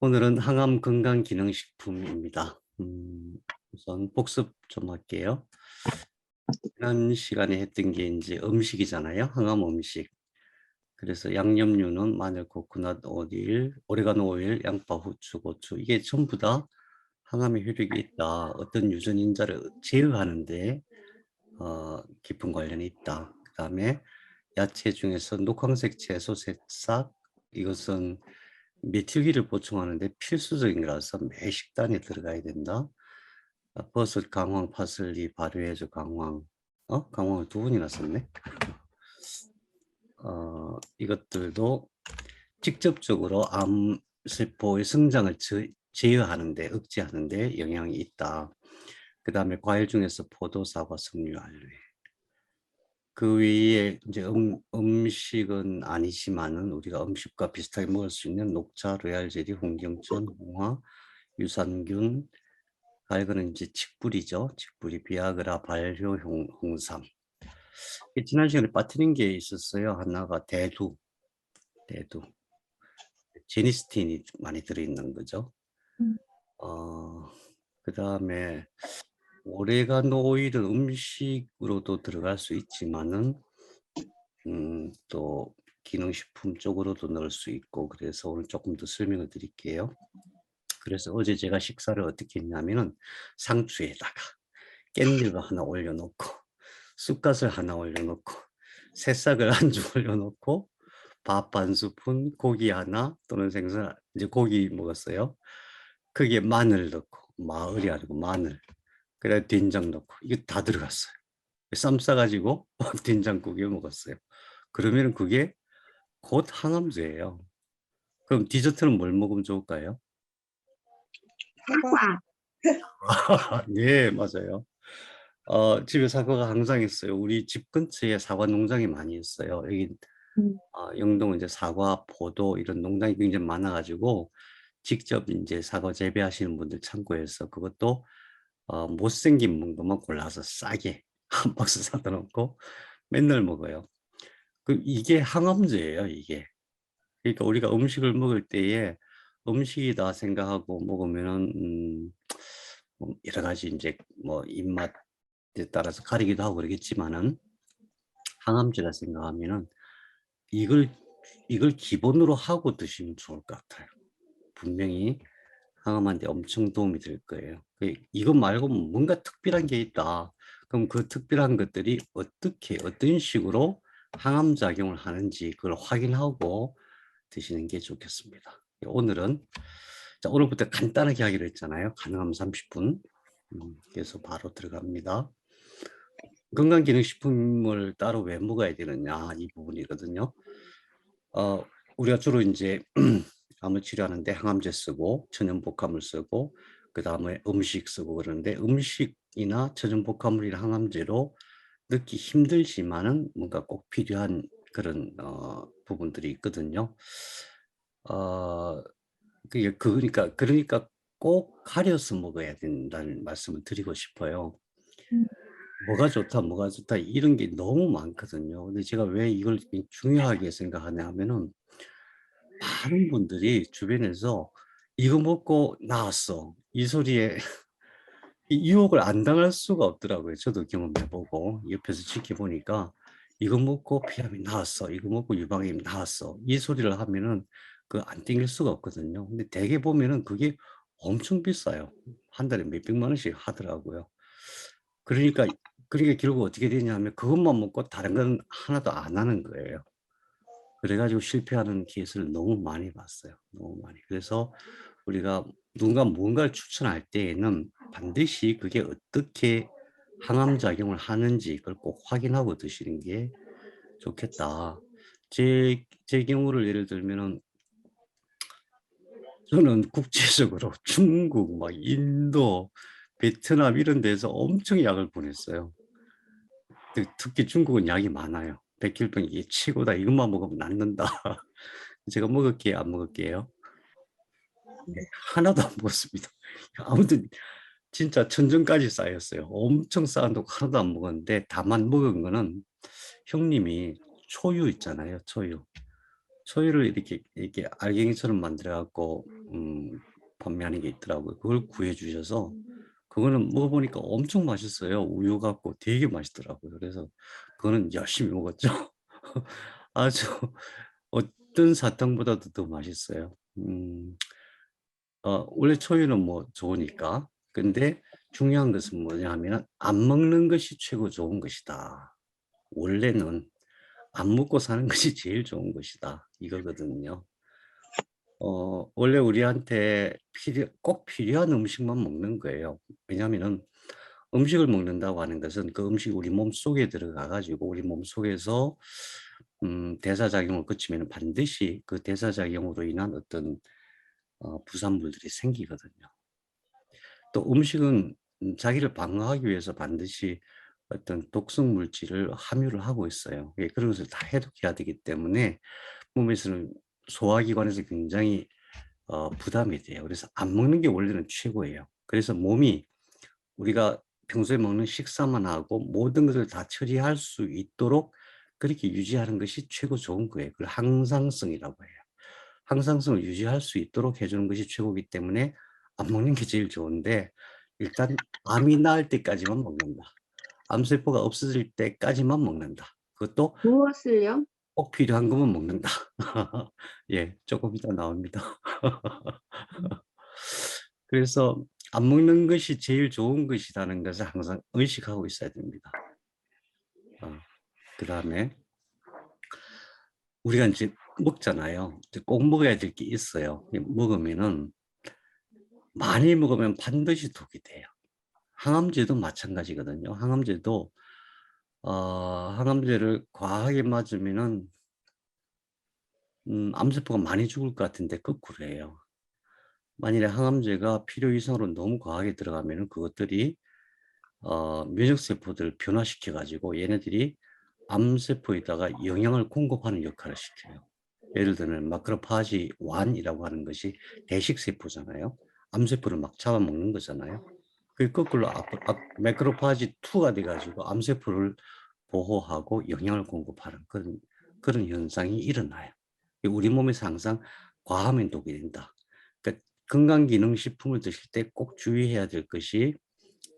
오늘은 항암 건강기능식품입니다. 우선 복습 좀 할게요. 지난 시간에 했던 게 이제 음식이잖아요. 항암 음식. 그래서 양념류는 마늘, 코코넛 오일, 오레가노 오일, 양파, 후추, 고추 이게 전부 다 항암에 효력이 있다. 어떤 유전인자를 제어하는데 깊은 관련이 있다. 그다음에 야채 중에서 녹황색 채소 새싹 이것은 메틸기를 보충하는데 필수적인 거라서 매 식단에 들어가야 된다. 버섯, 강황, 파슬리, 발효해조, 강황. 강황을 두 번이나 썼네. 이것들도 직접적으로 암세포의 성장을 제어하는데, 억제하는데 영향이 있다. 그 다음에 과일 중에서 포도, 사과, 석류, 알레. 그 외에 이제 음식은 아니지만은 우리가 음식과 비슷하게 먹을 수 있는 녹차, 로얄 젤리, 홍경천, 홍화, 유산균, 이거는 이제 직불이죠. 직불이 비아그라, 발효, 홍삼. 지난 시간에 빠뜨린 게 있었어요. 하나가 대두. 제니스틴이 많이 들어있는 거죠. 그 다음에 오레가노 오일은 음식으로도 들어갈 수 있지만은 또 기능식품 쪽으로도 넣을 수 있고 그래서 오늘 조금 더 설명을 드릴게요. 그래서 어제 제가 식사를 어떻게 했냐면은 상추에다가 깻잎을 하나 올려놓고 쑥갓을 하나 올려놓고 새싹을 한 줄 올려놓고 밥 반 스푼, 고기 하나 또는 생선 이제 고기 먹었어요. 거기에 마늘 넣고 마을이 아니고 마늘 그래 된장 넣고 이거 다 들어갔어요. 쌈 싸가지고 된장국에 먹었어요. 그러면 그게 곧 항암제예요. 그럼 디저트는 뭘 먹으면 좋을까요? 사과. 네, 맞아요. 집에 사과가 항상 있어요. 우리 집 근처에 사과 농장이 많이 있어요. 여기 영동은 이제 사과, 포도 이런 농장이 굉장히 많아가지고 직접 이제 사과 재배하시는 분들 창고에서 그것도 못생긴 것만 골라서 싸게 한 박스 사다 놓고 맨날 먹어요. 이게 항암제예요, 이게. 그러니까 우리가 음식을 먹을 때에 음식이다 생각하고 먹으면은 뭐 여러 가지 이제 뭐 입맛에 따라서 가리기도 하고 그러겠지만은 항암제라 생각하면은 이걸 이걸 기본으로 하고 드시면 좋을 것 같아요. 분명히 항암하는데 엄청 도움이 될 거예요. 이것 말고 뭔가 특별한 게 있다. 그럼 그 특별한 것들이 어떻게 어떤 식으로 항암 작용을 하는지 그걸 확인하고 드시는 게 좋겠습니다. 오늘은 자, 오늘부터 간단하게 하기로 했잖아요. 가능하면 30분. 그래서 바로 들어갑니다. 건강기능식품을 따로 왜 먹어야 되느냐 이 부분이거든요. 우리가 주로 이제 암을 치료하는데 항암제 쓰고 천연복합물 쓰고 그 다음에 음식 쓰고 그러는데 음식이나 천연복합물이나 항암제로 넣기 힘들지만은 뭔가 꼭 필요한 그런 부분들이 있거든요. 그러니까 꼭 가려서 먹어야 된다는 말씀을 드리고 싶어요. 뭐가 좋다 이런 게 너무 많거든요. 근데 제가 왜 이걸 중요하게 생각하냐 하면은 많은 분들이 주변에서 "이거 먹고 나았어." 이 소리에 이 유혹을 안 당할 수가 없더라고요. 저도 경험해 보고 옆에서 지켜보니까 "이거 먹고 피암이 나았어. 이거 먹고 유방암이 나았어." 이 소리를 하면은 그 안 땡길 수가 없거든요. 근데 대개 보면은 그게 엄청 비싸요. 한 달에 몇백만 원씩 하더라고요. 그러니까 결국 어떻게 되냐 하면 그것만 먹고 다른 건 하나도 안 하는 거예요. 그래 가지고 실패하는 케이스를 너무 많이 봤어요. 너무 많이. 그래서 우리가 누군가 무언가를 추천할 때에는 반드시 그게 어떻게 항암 작용을 하는지 그걸 꼭 확인하고 드시는 게 좋겠다. 제 경우를 예를 들면은 저는 국제적으로 중국, 막 인도, 베트남 이런 데서 엄청 약을 보냈어요. 특히 중국은 약이 많아요. 백혈병 이게 최고다. 이것만 먹으면 낫는다. 제가 먹을게요, 안 먹을게요? 네, 하나도 안 먹었습니다. 아무튼 진짜 천정까지 쌓였어요. 엄청 쌓아놓고 하나도 안 먹었는데 다만 먹은 거는 형님이 초유 있잖아요. 초유. 초유를 이렇게 알갱이처럼 만들어 갖고 판매하는 게 있더라고요. 그걸 구해 주셔서 그거는 먹어보니까 엄청 맛있어요. 우유 같고 되게 맛있더라고요. 그래서 그거는 열심히 먹었죠. 아주 어떤 사탕보다도 더 맛있어요. 원래 초유는 뭐 좋으니까. 근데 중요한 것은 뭐냐 하면은 안 먹는 것이 최고 좋은 것이다. 원래는 안 먹고 사는 것이 제일 좋은 것이다. 이거거든요. 원래 우리한테 꼭 필요한 음식만 먹는 거예요. 왜냐하면은 음식을 먹는다고 하는 것은 그 음식이 우리 몸 속에 들어가 가지고 우리 몸 속에서 대사작용을 거치면 반드시 그 대사작용으로 인한 어떤 부산물들이 생기거든요. 또 음식은 자기를 방어하기 위해서 반드시 어떤 독성 물질을 함유를 하고 있어요. 예, 그런 것을 다 해독해야 되기 때문에 몸에서는 소화기관에서 굉장히 부담이 돼요. 그래서 안 먹는 게 원래는 최고예요. 그래서 몸이 우리가 평소에 먹는 식사만 하고 모든 것을 다 처리할 수 있도록 그렇게 유지하는 것이 최고 좋은 거예요. 그걸 항상성이라고 해요. 항상성을 유지할 수 있도록 해주는 것이 최고이기 때문에 안 먹는 게 제일 좋은데 일단 암이 나을 때까지만 먹는다. 암세포가 없어질 때까지만 먹는다. 그것도 무엇을요? 꼭 필요한 것만 먹는다. 예, 조금 이따 나옵니다. 음. 그래서 안 먹는 것이 제일 좋은 것이라는 것을 항상 의식하고 있어야 됩니다. 그다음에 우리가 이제 먹잖아요. 이제 꼭 먹어야 될 게 있어요. 먹으면은 많이 먹으면 반드시 독이 돼요. 항암제도 마찬가지거든요. 항암제를 과하게 맞으면은 암세포가 많이 죽을 것 같은데 거꾸로예요. 만일에 항암제가 필요 이상으로 너무 과하게 들어가면은 그것들이 면역세포들을 변화시켜 가지고 얘네들이 암세포에다가 영양을 공급하는 역할을 시켜요. 예를 들면 마크로파지 1이라고 하는 것이 대식세포잖아요. 암세포를 막 잡아먹는 거잖아요. 그 거꾸로 매크로파지 2가 돼 가지고 암세포를 보호하고 영양을 공급하는 그런 현상이 일어나요. 우리 몸에서 항상 과하면 독이 된다. 그러니까 건강기능식품을 드실 때 꼭 주의해야 될 것이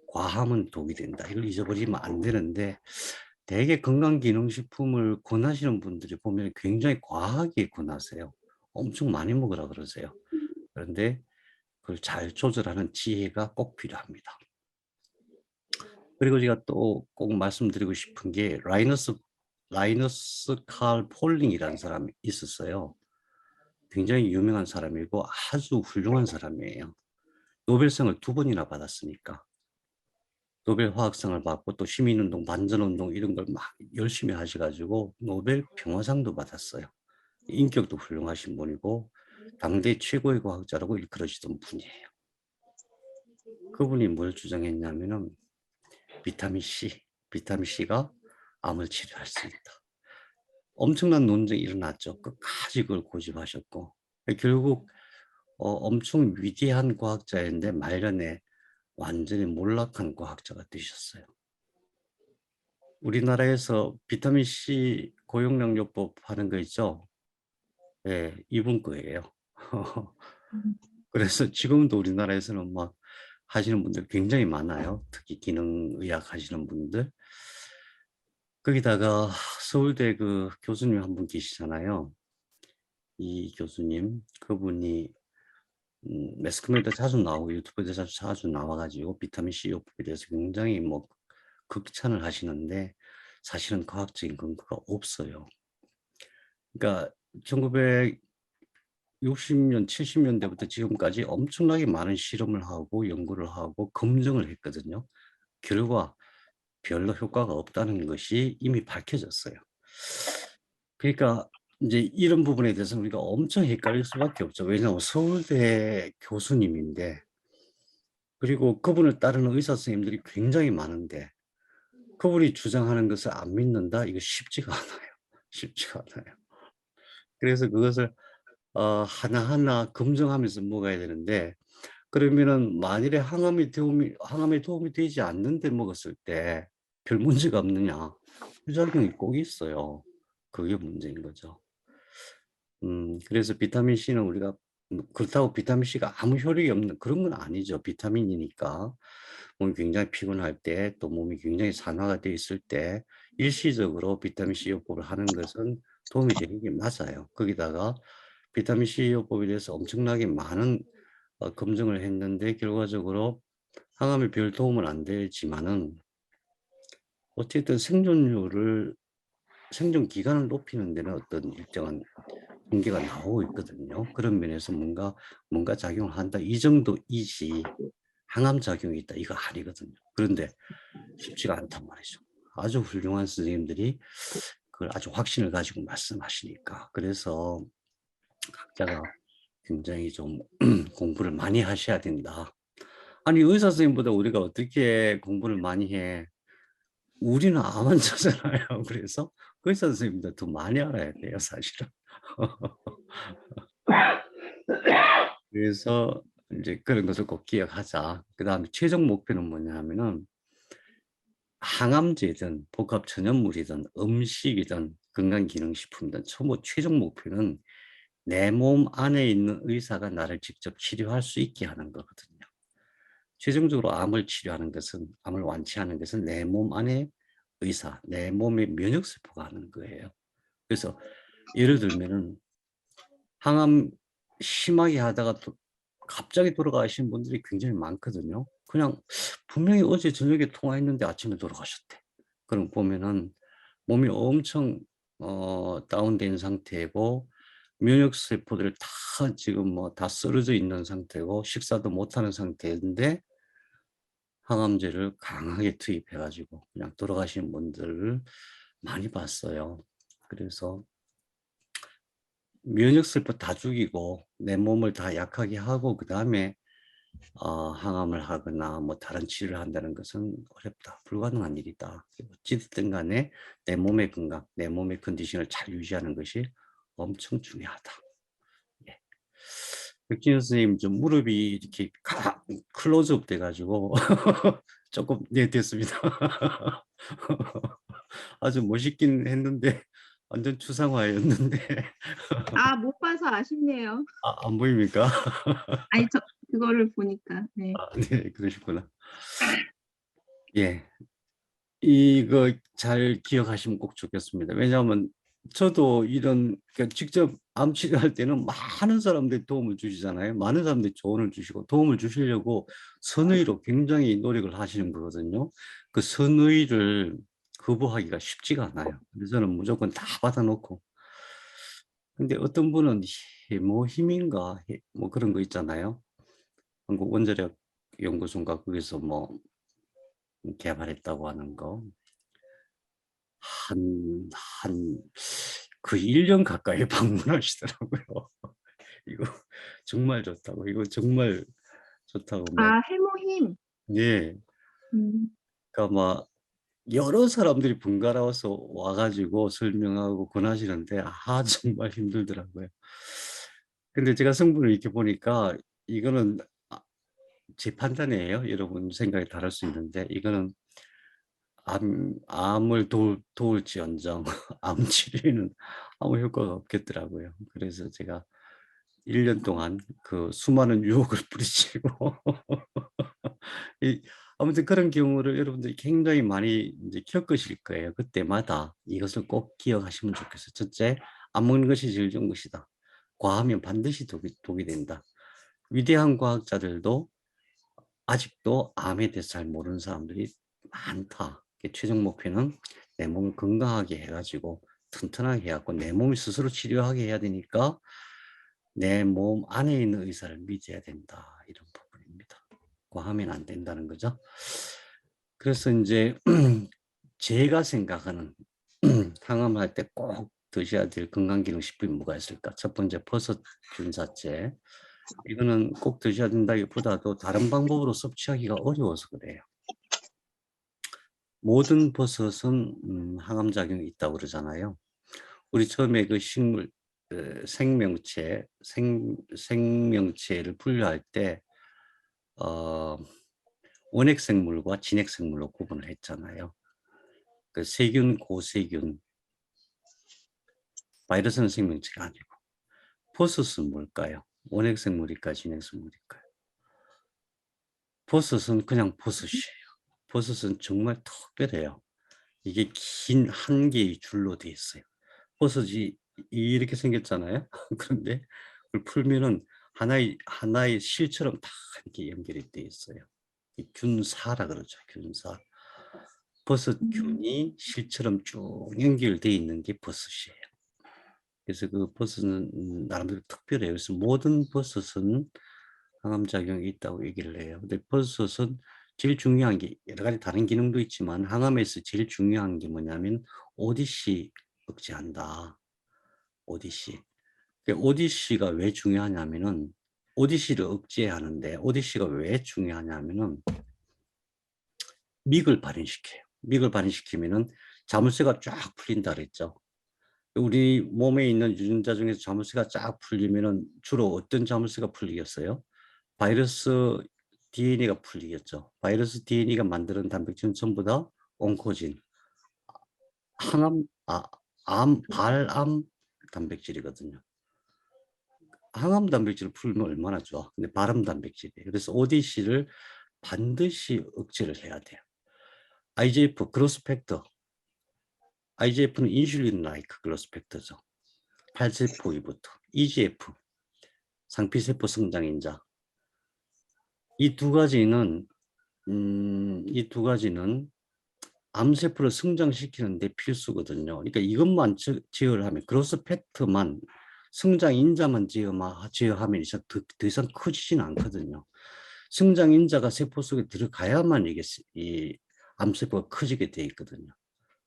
과하면 독이 된다. 이걸 잊어버리면 안 되는데 대개 건강기능식품을 권하시는 분들이 보면 굉장히 과하게 권하세요. 엄청 많이 먹으라 그러세요. 그런데 그걸 잘 조절하는 지혜가 꼭 필요합니다. 그리고 제가 또 꼭 말씀드리고 싶은 게 라이너스 칼 폴링이라는 사람이 있었어요. 굉장히 유명한 사람이고 아주 훌륭한 사람이에요. 노벨상을 2번이나 받았으니까. 노벨 화학상을 받고 또 시민운동, 반전운동 이런 걸 막 열심히 하셔가지고 노벨 평화상도 받았어요. 인격도 훌륭하신 분이고 당대 최고의 과학자라고 일컬어지던 분이에요. 그분이 뭘 주장했냐면은 비타민 C가 암을 치료할 수 있다. 엄청난 논쟁이 일어났죠. 끝까지 그걸 고집하셨고 결국 엄청 위대한 과학자인데 말년에 완전히 몰락한 과학자가 되셨어요. 우리나라에서 비타민 C 고용량요법 하는 거 있죠? 예, 이분 거예요. 음. 그래서 지금도 우리나라에서는 막 하시는 분들 굉장히 많아요. 특히 기능의학 하시는 분들. 거기다가 서울대 그 교수님 한 분 계시잖아요. 이 교수님, 그분이 매스컴에도 자주 나오고 유튜브에도 자주 나와가지고 비타민 C 요법에 대해서 굉장히 뭐 극찬을 하시는데 사실은 과학적인 근거가 없어요. 그러니까 1960년, 70년대부터 지금까지 엄청나게 많은 실험을 하고 연구를 하고 검증을 했거든요. 결과 별로 효과가 없다는 것이 이미 밝혀졌어요. 그러니까 이제 이런 부분에 대해서는 우리가 엄청 헷갈릴 수밖에 없죠. 왜냐하면 서울대 교수님인데 그리고 그분을 따르는 의사 선생님들이 굉장히 많은데 그분이 주장하는 것을 안 믿는다? 이거 쉽지가 않아요. 쉽지가 않아요. 그래서 그것을 하나하나 검증하면서 먹어야 되는데 그러면은 만일에 항암에 도움이 되지 않는데 먹었을 때 별 문제가 없느냐? 부작용이 꼭 있어요. 그게 문제인 거죠. 그래서 비타민 C는 우리가 그렇다고 비타민 C가 아무 효력이 없는 그런 건 아니죠. 비타민이니까 몸이 굉장히 피곤할 때 또 몸이 굉장히 산화가 돼 있을 때 일시적으로 비타민 C 요법을 하는 것은 도움이 되는 게 맞아요. 거기다가 비타민 C 요법에 대해서 엄청나게 많은 검증을 했는데 결과적으로 항암에 별 도움은 안 되지만은 어쨌든 생존 기간을 높이는 데는 어떤 일정한 통계가 나오고 있거든요. 그런 면에서 뭔가 작용을 한다. 이 정도이지 항암 작용이 있다. 이거 아니거든요. 그런데 쉽지가 않단 말이죠. 아주 훌륭한 선생님들이 그걸 아주 확신을 가지고 말씀하시니까. 그래서 각자가 굉장히 좀 공부를 많이 하셔야 된다. 아니 의사 선생님보다 우리가 어떻게 공부를 많이 해? 우리는 암 환자잖아요. 그래서 의사 선생님보다 더 많이 알아야 돼요, 사실은. 그래서 이제 그런 것을 꼭 기억하자. 그다음에 최종 목표는 뭐냐 하면은 항암제든 복합 천연물이든 음식이든 건강기능식품이든 최종 목표는 내 몸 안에 있는 의사가 나를 직접 치료할 수 있게 하는 거거든요. 최종적으로 암을 완치하는 것은 내 몸 안에 의사, 내 몸의 면역세포가 하는 거예요. 그래서 예를 들면은 항암 심하게 하다가 갑자기 돌아가신 분들이 굉장히 많거든요. 그냥 분명히 어제 저녁에 통화했는데 아침에 돌아가셨대. 그럼 보면은 몸이 엄청 다운된 상태고 면역 세포들이 다 지금 뭐 다 쓰러져 있는 상태고 식사도 못하는 상태인데 항암제를 강하게 투입해 가지고 그냥 돌아가시는 분들을 많이 봤어요. 그래서 면역 세포 다 죽이고 내 몸을 다 약하게 하고 그다음에 항암을 하거나 뭐 다른 치료를 한다는 것은 어렵다. 불가능한 일이다. 어찌됐든 간에 내 몸의 건강, 내 몸의 컨디션을 잘 유지하는 것이 엄청 중요하다. 예. 백진호 선생님 좀 무릎이 이렇게 클로즈업 돼 가지고 조금 네 됐습니다. 아주 멋있긴 했는데 완전 추상화였는데 아, 못 봐서 아쉽네요. 안 보입니까? 아니, 그거를 보니까. 네. 네, 그러시구나. 예. 이거 잘 기억하시면 꼭 좋겠습니다. 왜냐하면 저도 그러니까 직접 암 치료할 때는 많은 사람들이 도움을 주시잖아요. 많은 사람들이 조언을 주시고 도움을 주시려고 선의로 굉장히 노력을 하시는 거거든요. 그 선의를 거부하기가 쉽지가 않아요. 그래서 저는 무조건 다 받아놓고. 근데 어떤 분은 힘인가 뭐 그런 거 있잖아요. 한국 원자력 연구소인가 거기서 뭐 개발했다고 하는 거. 한 거의 1년 가까이 방문하시더라고요. 이거 정말 좋다고, 이거 정말 좋다고 막. 아, 해모힘. 예. 음. 그러니까 막 여러 사람들이 번갈아서 와 가지고 설명하고 권하시는데 정말 힘들더라고요. 근데 제가 성분을 이렇게 보니까 이거는 제 판단이에요. 여러분 생각이 다를 수 있는데 이거는 암을 도울지언정 암 치료에는 아무 효과가 없겠더라고요. 그래서 제가 1년 동안 그 수많은 유혹을 뿌리치고 이 아무튼 그런 경우를 여러분들이 굉장히 많이 이제 겪으실 거예요. 그때마다 이것을 꼭 기억하시면 좋겠어요. 첫째, 안 먹는 것이 제일 좋은 것이다. 과하면 반드시 독이 된다. 위대한 과학자들도 아직도 암에 대해서 잘 모르는 사람들이 많다. 최종 목표는 내 몸을 건강하게 해가지고 튼튼하게 해갖고 내 몸이 스스로 치료하게 해야 되니까 내 몸 안에 있는 의사를 믿어야 된다. 이런 부분입니다. 과하면 안 된다는 거죠. 그래서 이제 제가 생각하는 항암할 때 꼭 드셔야 될 건강기능식품이 뭐가 있을까? 첫 번째 버섯 균사체. 이거는 꼭 드셔야 된다기보다도 다른 방법으로 섭취하기가 어려워서 그래요. 모든 버섯은 항암작용이 있다고 그러잖아요. 우리 처음에 그 생명체를 분류할 때 어, 원핵생물과 진핵생물로 구분을 했잖아요. 세균, 고세균, 바이러스는 생명체가 아니고. 버섯은 뭘까요? 원핵생물일까요? 진핵생물일까요? 버섯은 그냥 버섯이에요. 버섯은 정말 특별해요. 이게 긴 한 개의 줄로 돼 있어요. 버섯이 이렇게 생겼잖아요. 그런데 그걸 풀면은 하나의 실처럼 다 이렇게 연결이 돼 있어요. 이 균사라 그러죠. 균사. 버섯균이 실처럼 쭉 연결돼 있는 게 버섯이에요. 그래서 그 버섯은 나름대로 특별해요. 그래서 모든 버섯은 항암작용이 있다고 얘기를 해요. 근데 버섯은 제일 중요한 게 여러 가지 다른 기능도 있지만 항암에서 제일 중요한 게 뭐냐면 ODC 억제한다. ODC. ODC가 왜 중요하냐면은 ODC를 억제하는데 ODC가 왜 중요하냐면은 맥을 발현시켜요. 맥을 발현시키면은 자물쇠가 쫙 풀린다 그랬죠. 우리 몸에 있는 유전자 중에서 자물쇠가 쫙 풀리면은 주로 어떤 자물쇠가 풀리겠어요? 바이러스 DNA가 풀리겠죠. 바이러스 DNA가 만드는 단백질은 전부 다 온코진, 항암, 발암 단백질이거든요. 항암 단백질을 풀면 얼마나 좋아. 근데 발암 단백질이에요. 그래서 ODC를 반드시 억제를 해야 돼요. IGF, 그로스팩터. IGF는 인슐린 라이크 그로스팩터죠. 8세포 이부터. EGF, 상피세포 성장인자. 이 두 가지는 암세포를 성장시키는데 필수거든요. 그러니까 이것만 제어하면 그로스팩터만 성장인자만 제어하면 이상 더 이상 커지지는 않거든요. 성장인자가 세포 속에 들어가야만 이게 이 암세포가 커지게 돼 있거든요.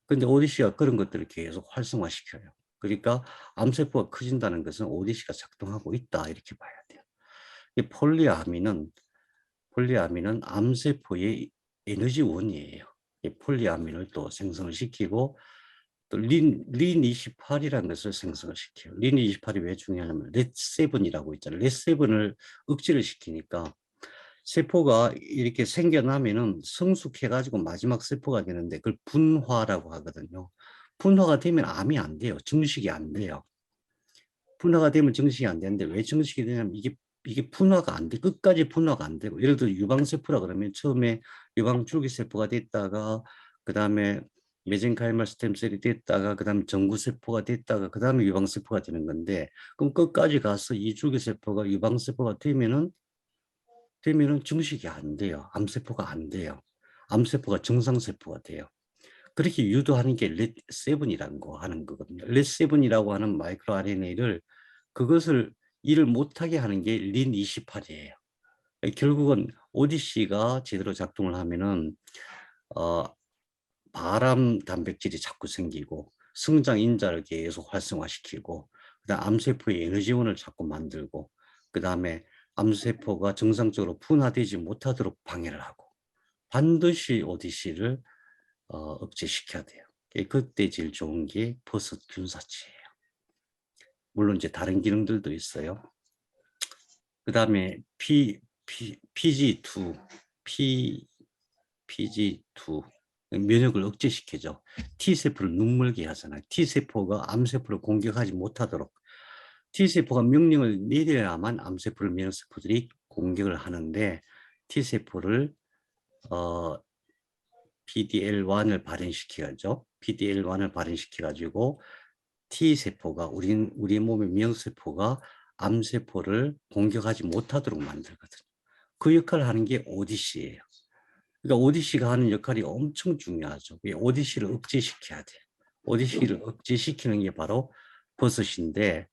근데 ODC가 그런 것들을 계속 활성화시켜요. 그러니까 암세포가 커진다는 것은 ODC가 작동하고 있다 이렇게 봐야 돼요. 이 폴리아민은 암세포의 에너지원이에요. 이 폴리아민을 또 생성을 시키고 또 린28이라는 것을 생성을 시켜요. 린28이 왜 중요하냐면 렛7이라고 있잖아요. 렛7을 억제를 시키니까 세포가 이렇게 생겨나면은 성숙해가지고 마지막 세포가 되는데 그걸 분화라고 하거든요. 분화가 되면 암이 안 돼요. 증식이 안 돼요. 분화가 되면 증식이 안 되는데 왜 증식이 되냐면 이게 분화가 안 돼. 끝까지 분화가 안 되고. 예를 들어 유방세포라 그러면 처음에 유방줄기세포가 됐다가 그다음에 메센카이멀 스템셀이 됐다가 그다음에 정구세포가 됐다가 그다음에 유방세포가 되는 건데 그럼 끝까지 가서 이 줄기세포가 유방세포가 되면은 증식이 안 돼요. 암세포가 안 돼요. 암세포가 정상세포가 돼요. 그렇게 유도하는 게 렛7이라는 거 하는 거거든요. 렛7이라고 하는 마이크로 RNA를 그것을 일을 못하게 하는 게 린28이에요. 결국은 ODC가 제대로 작동을 하면은 발암 단백질이 자꾸 생기고 성장 인자를 계속 활성화시키고 그다음 암세포의 에너지원을 자꾸 만들고 그다음에 암세포가 정상적으로 분화되지 못하도록 방해를 하고 반드시 ODC를 억제시켜야 돼요. 그때 제일 좋은 게 버섯 균사체예요. 물론 이제 다른 기능들도 있어요. 그 다음에 PG2, PG2 면역을 억제시키죠. T세포를 눈멀게 하잖아요. T세포가 암세포를 공격하지 못하도록 T세포가 명령을 내려야만 암세포를 면역세포들이 공격을 하는데 T세포를 PDL1을 발현시켜야죠. PDL1을 발현시켜가지고 T세포가 우리 몸의 면역세포가 암세포를 공격하지 못하도록 만들거든요. 그 역할을 하는 게 ODC예요. 그러니까 ODC가 하는 역할이 엄청 중요하죠. ODC를 억제시켜야 돼요. ODC를 억제시키는 게 바로 버섯인데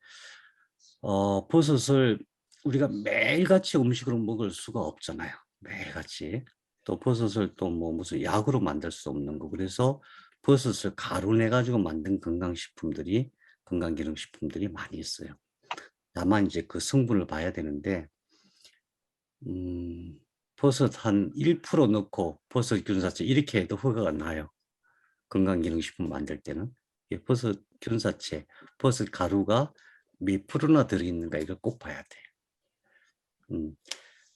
버섯을 우리가 매일같이 음식으로 먹을 수가 없잖아요. 매일같이. 또 버섯을 또 뭐 무슨 약으로 만들 수 없는 거. 그래서 버섯을 가루 내 가지고 만든 건강기능식품들이 많이 있어요. 다만 이제 그 성분을 봐야 되는데 버섯 한 1% 넣고 버섯 균사체 이렇게 해도 허가가 나요. 건강기능식품 만들 때는. 버섯 균사체, 버섯 가루가 몇 프로나 들어있는가 이걸 꼭 봐야 돼요.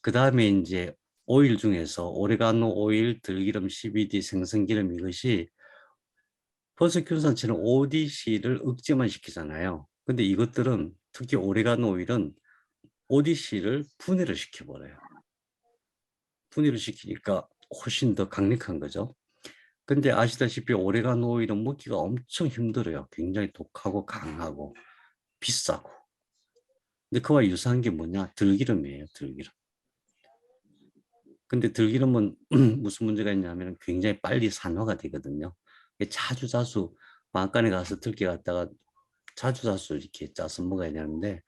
그 다음에 이제 오일 중에서 오레가노 오일, 들기름, CBD, 생선기름 이것이 버섯 균사체는 ODC를 억제만 시키잖아요. 근데 이것들은 특히 오레가노 오일은 ODC를 분해를 시켜버려요. 분해를 시키니까 훨씬 더 강력한 거죠. 근데 아시다시피 오레가노 오일은 먹기가 엄청 힘들어요. 굉장히 독하고 강하고 비싸고. 근데 그와 유사한 게 뭐냐? 들기름이에요. 들기름. 근데 들기름은 무슨 문제가 있냐면 굉장히 빨리 산화가 되거든요. 자주자주 방앗간에 가서 들깨 갖다가 자주자주 이렇게 짜서 먹어야 되는데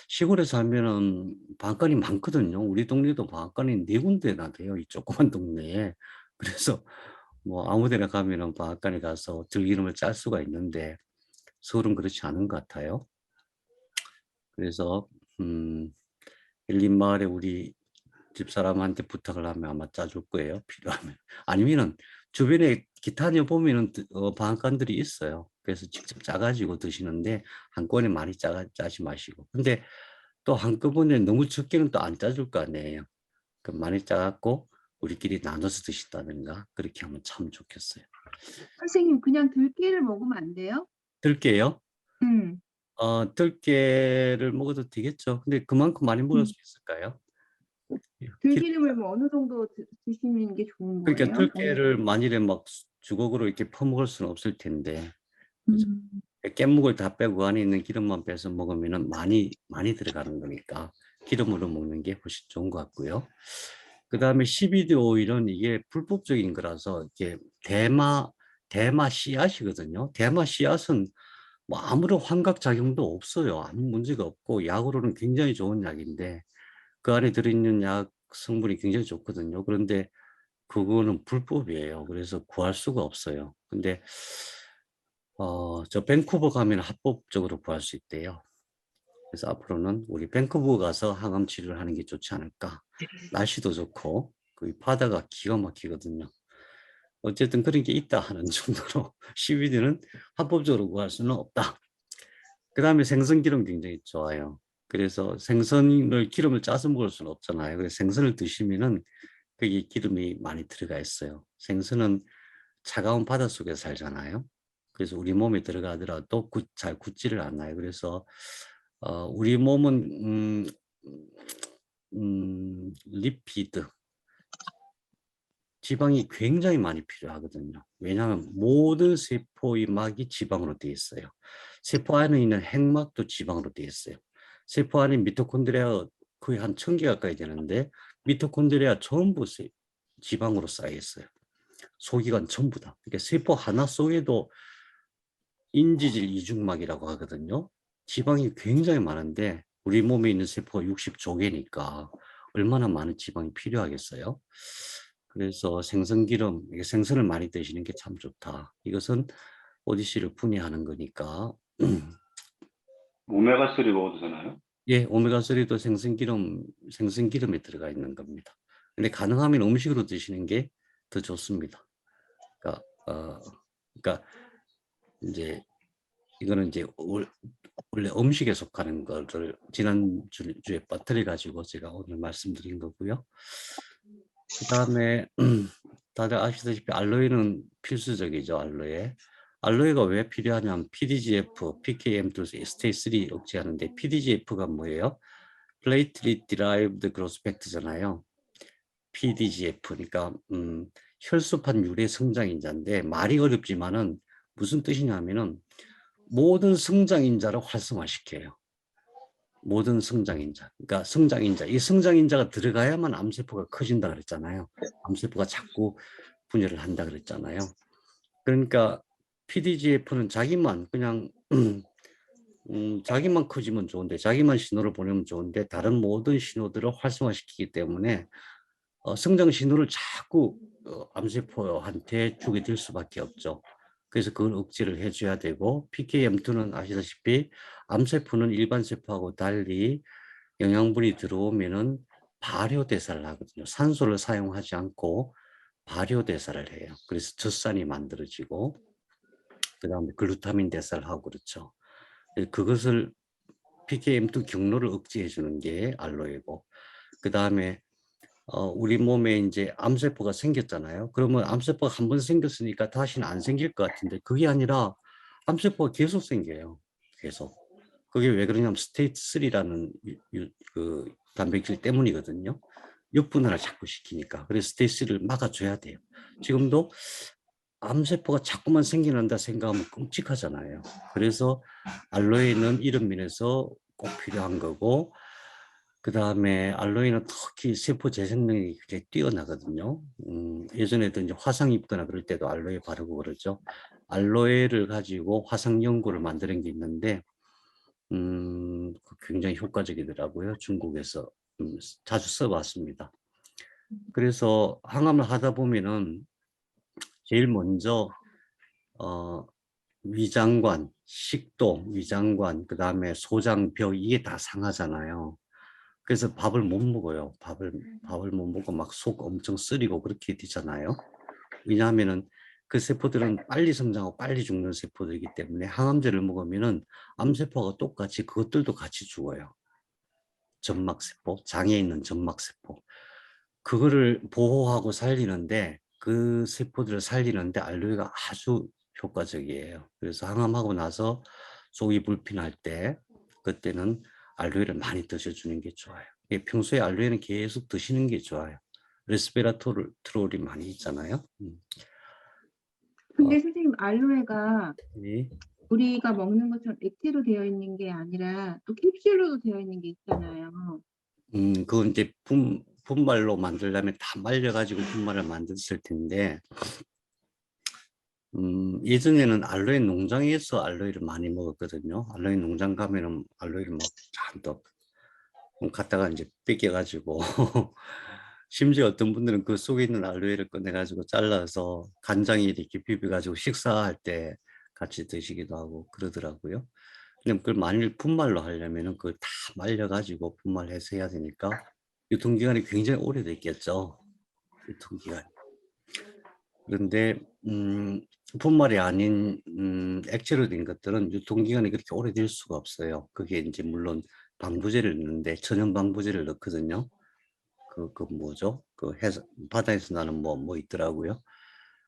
시골에 살면은 방앗간이 많거든요. 우리 동네도 방앗간이 4군데나 돼요. 이 조그만 동네에. 그래서 뭐 아무 데나 가면은 방앗간에 가서 들기름을 짤 수가 있는데 서울은 그렇지 않은 것 같아요. 그래서 엘린 마을에 우리 집사람한테 부탁을 하면 아마 짜줄 거예요. 필요하면. 아니면은 주변에 기타녀 보면은 방앗간들이 있어요. 그래서 직접 짜가지고 드시는데 한꺼번에 많이 짜지 마시고. 근데 또 한꺼번에 너무 적게는 또 안 짜줄 거 아니에요. 그 많이 짜갖고 우리끼리 나눠서 드신다든가 그렇게 하면 참 좋겠어요. 선생님 그냥 들깨를 먹으면 안 돼요? 들깨요? 음. 들깨를 먹어도 되겠죠. 근데 그만큼 많이 먹을 수 있을까요? 들기름을 뭐 어느 정도 드시는 게 좋은 그러니까 거예요? 들깨를 만일에 막 주걱으로 이렇게 퍼먹을 수는 없을 텐데, 그죠? 음. 깻묵을 다 빼고 그 안에 있는 기름만 빼서 먹으면은 많이 들어가는 거니까 기름으로 먹는 게 훨씬 좋은 것 같고요. 그 다음에 CBD 오일은 이게 불법적인 거라서 이게 대마 씨앗이거든요. 대마 씨앗은 뭐 아무런 환각 작용도 없어요. 아무 문제가 없고 약으로는 굉장히 좋은 약인데 그 안에 들어있는 약 성분이 굉장히 좋거든요. 그런데 그거는 불법이에요. 그래서 구할 수가 없어요. 근데 저 밴쿠버 가면 합법적으로 구할 수 있대요. 그래서 앞으로는 우리 밴쿠버 가서 항암 치료를 하는 게 좋지 않을까. 날씨도 좋고 그 바다가 기가 막히거든요. 어쨌든 그런 게 있다 하는 정도로 CBD는 합법적으로 구할 수는 없다. 그 다음에 생선기름 굉장히 좋아요. 그래서 생선을 기름을 짜서 먹을 수는 없잖아요. 그래서 생선을 드시면은 거기 기름이 많이 들어가 있어요. 생선은 차가운 바닷속에 살잖아요. 그래서 우리 몸에 들어가더라도 잘 굳지를 않아요. 그래서 우리 몸은 리피드, 지방이 굉장히 많이 필요하거든요. 왜냐하면 모든 세포의 막이 지방으로 되어 있어요. 세포 안에 있는 핵막도 지방으로 되어 있어요. 세포 안에 미토콘드리아 거의 한 1000개 가까이 되는데 미토콘드리아 전부 지방으로 쌓여 있어요. 소기관 전부 다. 그러니까 세포 하나 속에도 인지질 이중막이라고 하거든요. 지방이 굉장히 많은데 우리 몸에 있는 세포가 60조 개니까 얼마나 많은 지방이 필요하겠어요. 그래서 생선기름, 생선을 많이 드시는 게 참 좋다. 이것은 ODC를 분해하는 거니까. 오메가3 먹어도 되나요? 예, 오메가3도 생선기름에 들어가 있는 겁니다. 근데 가능하면 음식으로 드시는 게 더 좋습니다. 그러니까, 그러니까 이제 이거는 이제 원래 음식에 속하는 거를 지난주에 빠뜨려 가지고 제가 오늘 말씀드린 거고요. 그 다음에 다들 아시다시피 알로에는 필수적이죠. 알로에가 왜 필요하냐면 PDGF, PKM2, 스테이3 억제하는데 PDGF가 뭐예요? Platelet Derived Growth Factor잖아요. PDGF, 그러니까 혈소판 유래 성장인자인데 말이 어렵지만은 무슨 뜻이냐면은 모든 성장인자를 활성화시켜요. 모든 성장인자. 그러니까 성장인자. 이 성장인자가 들어가야만 암세포가 커진다 그랬잖아요. 암세포가 자꾸 분열을 한다 그랬잖아요. 그러니까 PDGF는 자기만 그냥 자기만 커지면 좋은데 자기만 신호를 보내면 좋은데 다른 모든 신호들을 활성화시키기 때문에 성장 신호를 자꾸 암세포한테 주게 될 수밖에 없죠. 그래서 그걸 억제를 해줘야 되고 PKM2는 아시다시피 암세포는 일반 세포하고 달리 영양분이 들어오면은 발효대사를 하거든요. 산소를 사용하지 않고 발효대사를 해요. 그래서 젖산이 만들어지고 그 다음에 글루타민 대사를 하고 그렇죠. 그것을 PKM2 경로를 억제해 주는 게 알로에고 그 다음에 우리 몸에 이제 암세포가 생겼잖아요. 그러면 암세포가 한 번 생겼으니까 다시는 안 생길 것 같은데 그게 아니라 암세포가 계속 생겨요. 계속. 그게 왜 그러냐면 스테이트 3라는 그 단백질 때문이거든요. 육분할을 자꾸 시키니까. 그래서 스테이트 3를 막아줘야 돼요. 지금도 암세포가 자꾸만 생겨난다 생각하면 끔찍하잖아요. 그래서 알로에는 이런 면에서 꼭 필요한 거고, 그 다음에 알로에는 특히 세포 재생 능력이 굉장히 뛰어나거든요. 예전에도 이제 화상 입거나 그럴 때도 알로에 바르고 그러죠. 알로에를 가지고 화상 연고를 만드는 게 있는데, 굉장히 효과적이더라고요. 중국에서 자주 써봤습니다. 그래서 항암을 하다 보면은 제일 먼저 위장관, 식도, 위장관, 그 다음에 소장벽 이게 다 상하잖아요. 그래서 밥을 못 먹어요. 밥을 못 먹고 막 속 엄청 쓰리고 그렇게 되잖아요. 왜냐하면은 그 세포들은 빨리 성장하고 빨리 죽는 세포들이기 때문에 항암제를 먹으면은 암세포가 똑같이 그것들도 같이 죽어요. 점막세포, 장에 있는 점막세포. 그거를 보호하고 살리는데 그 세포들을 살리는데 알로에가 아주 효과적이에요. 그래서 항암하고 나서 속이 불편할 때 그때는 알로에를 많이 드셔주는 게 좋아요. 평소에 알로에는 계속 드시는 게 좋아요. 레스베라트롤이 많이 있잖아요. 어, 근데 선생님 알로에가 네. 우리가 먹는 것처럼 액체로 되어 있는 게 아니라 또 캡슐로도 되어 있는 게 있잖아요. 그건 이제 분말로 만들려면 다 말려가지고 분말을 만들었을 텐데, 예전에는 알로에 농장에서 알로에를 많이 먹었거든요. 알로에 농장 가면은 알로에를 막 잔뜩 갖다가 이제 뺏겨가지고 심지어 어떤 분들은 그 속에 있는 알로에를 꺼내가지고 잘라서 간장에 이렇게 비벼가지고 식사할 때 같이 드시기도 하고 그러더라고요. 근데 그걸 만일 분말로 하려면은 그걸 다 말려가지고 분말해서 해야 되니까 유통기간이 굉장히 오래됐겠죠. 유통기간. 그런데 분말이 아닌 액체로 된 것들은 유통기간이 그렇게 오래될 수가 없어요. 그게 이제 물론 방부제를 넣는데 천연 방부제를 넣거든요. 그 뭐죠? 그 해서 바다에서 나는 뭐 있더라고요.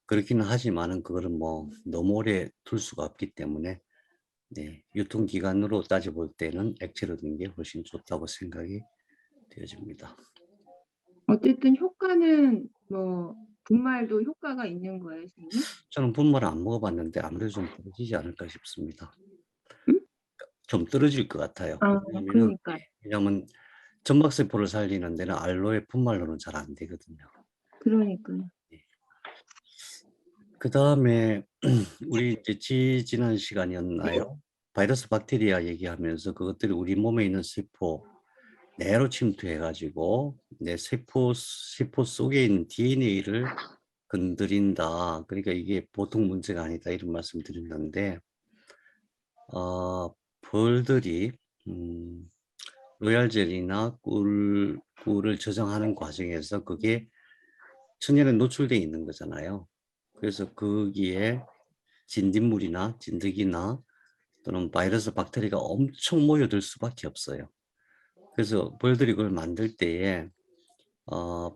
그렇기는 하지만은 그거를 뭐 너무 오래 둘 수가 없기 때문에 네, 유통기간으로 따져볼 때는 액체로 된 게 훨씬 좋다고 생각이 되어집니다. 어쨌든 효과는 뭐 분말도 효과가 있는 거예요, 선생님? 저는 분말을 안 먹어봤는데 아무래도 좀 떨어지지 않을까 싶습니다. 응? 좀 떨어질 것 같아요. 아, 그러니까. 왜냐하면 점막세포를 살리는 데는 알로에 분말로는 잘 안 되거든요. 그러니까요. 그 다음에 우리 이제 지난 시간이었나요? 바이러스 박테리아 얘기하면서 그것들이 우리 몸에 있는 세포 내로 침투해가지고 내 세포 속에 있는 DNA를 건드린다. 그러니까 이게 보통 문제가 아니다. 이런 말씀 드렸는데, 벌들이, 로얄 젤리나 꿀을 저장하는 과정에서 그게 천연에 노출되어 있는 거잖아요. 그래서 거기에 진딧물이나 진드기나 또는 바이러스 박테리아가 엄청 모여들 수밖에 없어요. 그래서 벌들이 그걸 만들 때에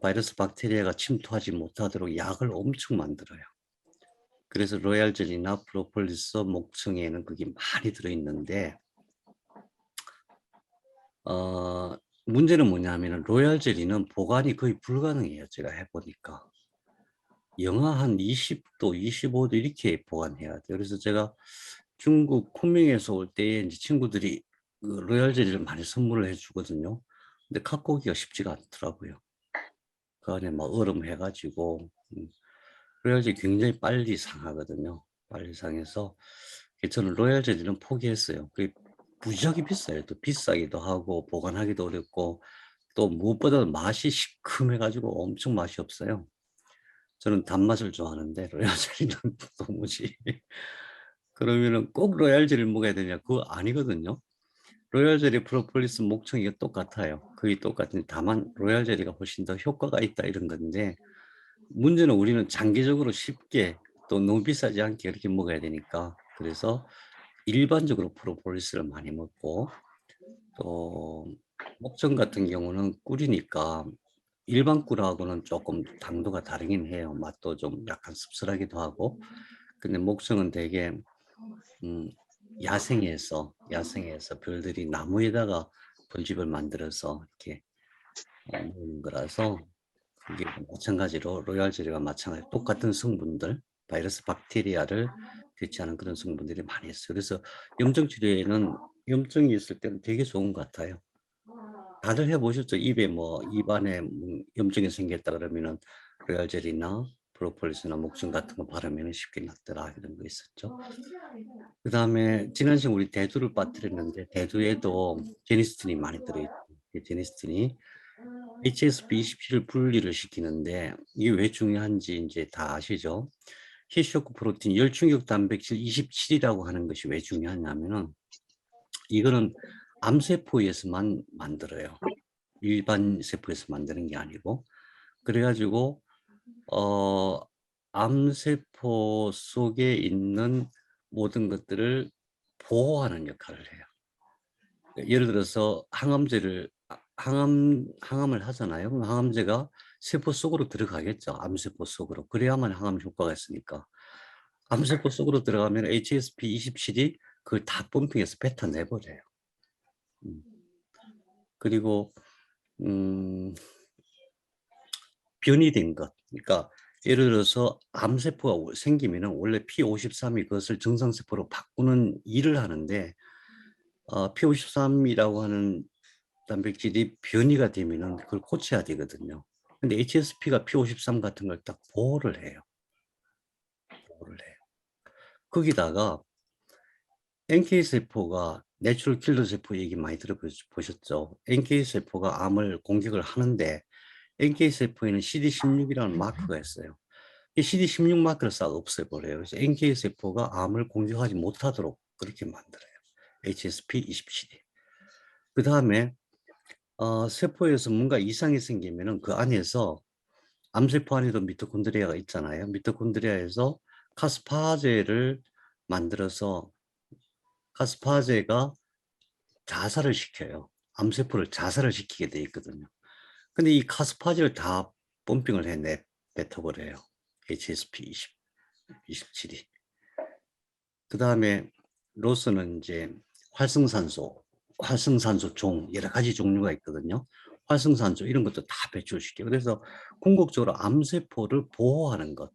바이러스 박테리아가 침투하지 못하도록 약을 엄청 만들어요. 그래서 로얄 젤리나 프로폴리스, 목청에는 그게 많이 들어있는데 문제는 뭐냐면 로얄 젤리는 보관이 거의 불가능해요. 제가 해보니까. 영하 한 20도, 25도 이렇게 보관해야 돼요. 그래서 제가 중국 쿤밍에서 올 때 이제 친구들이 그 로얄 젤리를 많이 선물을 해주거든요. 근데 갖고 오기가 쉽지가 않더라고요. 그 안에 막 얼음 해가지고 로얄 젤리 굉장히 빨리 상하거든요. 빨리 상해서 저는 로얄 젤리는 포기했어요. 그게 무지하게 비싸요. 또 비싸기도 하고 보관하기도 어렵고 또 무엇보다 맛이 시큼해가지고 엄청 맛이 없어요. 저는 단맛을 좋아하는데 로얄 젤리는 도무지 그러면은 꼭 로얄 젤리를 먹어야 되냐? 그거 아니거든요. 로얄 젤리, 프로폴리스, 목청이 똑같아요. 거의 똑같은데 다만 로얄 젤리가 훨씬 더 효과가 있다 이런 건데 문제는 우리는 장기적으로 쉽게 또 너무 비싸지 않게 그렇게 먹어야 되니까 그래서 일반적으로 프로폴리스를 많이 먹고 또 목청 같은 경우는 꿀이니까 일반 꿀하고는 조금 당도가 다르긴 해요. 맛도 좀 약간 씁쓸하기도 하고 근데 목청은 되게 야생에서 별들이 나무에다가 벌집을 만들어서 이렇게 놓는 거라서 이게 마찬가지로 로얄 젤리와 마찬가지로 똑같은 성분들, 바이러스 박테리아를 대체하는 그런 성분들이 많이 있어요. 그래서 염증 치료에는 염증이 있을 때는 되게 좋은 것 같아요. 다들 해보셨죠? 입에 입안에 염증이 생겼다 그러면은 로얄 젤리나 프로폴리스나 목증 같은 거 바르면 쉽게 낫더라 이런 거 있었죠. 그 다음에 지난 시간 우리 대두를 빠뜨렸는데 대두에도 제니스틴이 많이 들어있죠. 제니스틴이 HSP27을 분리를 시키는데 이게 왜 중요한지 이제 다 아시죠? 히쇼크 프로틴 열충격 단백질 27이라고 하는 것이 왜 중요하냐면은 이거는 암세포에서만 만들어요. 일반 세포에서 만드는 게 아니고 그래가지고 암세포 속에 있는 모든 것들을 보호하는 역할을 해요. 예를 들어서 항암을 하잖아요. 그럼 항암제가 세포 속으로 들어가겠죠. 암세포 속으로. 그래야만 항암 효과가 있으니까. 암세포 속으로 들어가면 HSP27이 그걸 다 펌핑해서 뱉어내버려요. 그리고 변이 된 것. 그러니까 예를 들어서 암세포가 생기면 원래 P53이 그것을 정상세포로 바꾸는 일을 하는데 P53이라고 하는 단백질이 변이가 되면은 그걸 고쳐야 되거든요. 근데 HSP가 P53 같은 걸 딱 보호를 해요. 거기다가 NK세포가 내추럴 킬러 세포 얘기 많이 들어보셨죠? NK세포가 암을 공격을 하는데 NK세포에는 CD16이라는 마크가 있어요. 이 CD16 마크를 싹 없애버려요. 그래서 NK세포가 암을 공격하지 못하도록 그렇게 만들어요. HSP27이. 그 다음에 세포에서 뭔가 이상이 생기면은 그 안에서 암세포 안에도 미토콘드리아가 있잖아요. 미토콘드리아에서 카스파제를 만들어서 카스파제가 자살을 시켜요. 암세포를 자살을 시키게 돼 있거든요. 근데 이 카스파제를 다 펌핑을 뱉어버려요. HSP27이. 그 다음에 로스는 이제 활성산소 종, 여러 가지 종류가 있거든요. 활성산소 이런 것도 다 배출시켜요. 그래서 궁극적으로 암세포를 보호하는 것.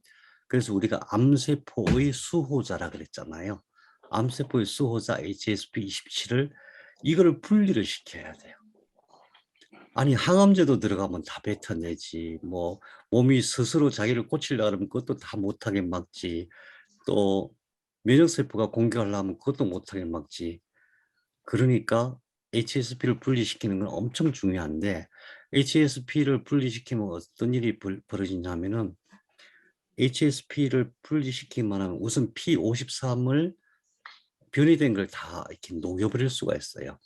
그래서 우리가 암세포의 수호자라 그랬잖아요. 암세포의 수호자 HSP27을 이거를 분리를 시켜야 돼요. 아니 항암제도 들어가면 다 뱉어내지. 몸이 스스로 자기를 고치려고 하면 그것도 다 못하게 막지. 또 면역세포가 공격하려면 그것도 못하게 막지. 그러니까 HSP를 분리시키는 건 엄청 중요한데 HSP를 분리시키면 어떤 일이 벌어지냐면은 HSP를 분리시키기만 하면 우선 P53을 변이된 걸 다 이렇게 녹여버릴 수가 있어요.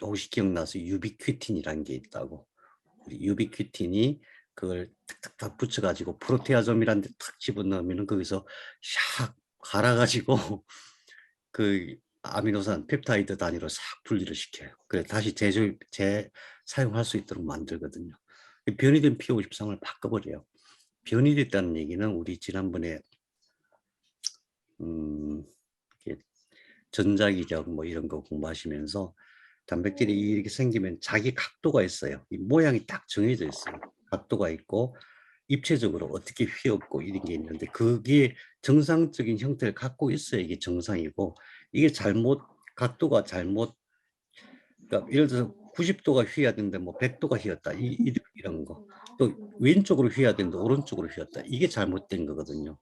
혹시 기억나서 유비퀴틴이라는 게 있다고. 유비퀴틴이 그걸 탁탁탁 붙여가지고 프로테아좀이라는 데 탁 집어넣으면 거기서 샥 갈아가지고 그 아미노산 펩타이드 단위로 싹 분리를 시켜요. 그래 다시 재사용할 수 있도록 만들거든요. 변이된 P53을 바꿔버려요. 변이됐다는 얘기는 우리 지난번에 전자기력 이런 거 공부하시면서 단백질이 이렇게 생기면 자기 각도가 있어요. 이 모양이 딱 정해져 있어요. 각도가 있고 입체적으로 어떻게 휘었고 이런 게 있는데 그게 정상적인 형태를 갖고 있어야 이게 정상이고 이게 각도가 잘못 그러니까 예를 들어서 90도가 휘어야 되는데 100도가 휘었다 이런 거 또 왼쪽으로 휘어야 되는데 오른쪽으로 휘었다 이게 잘못된 거거든요.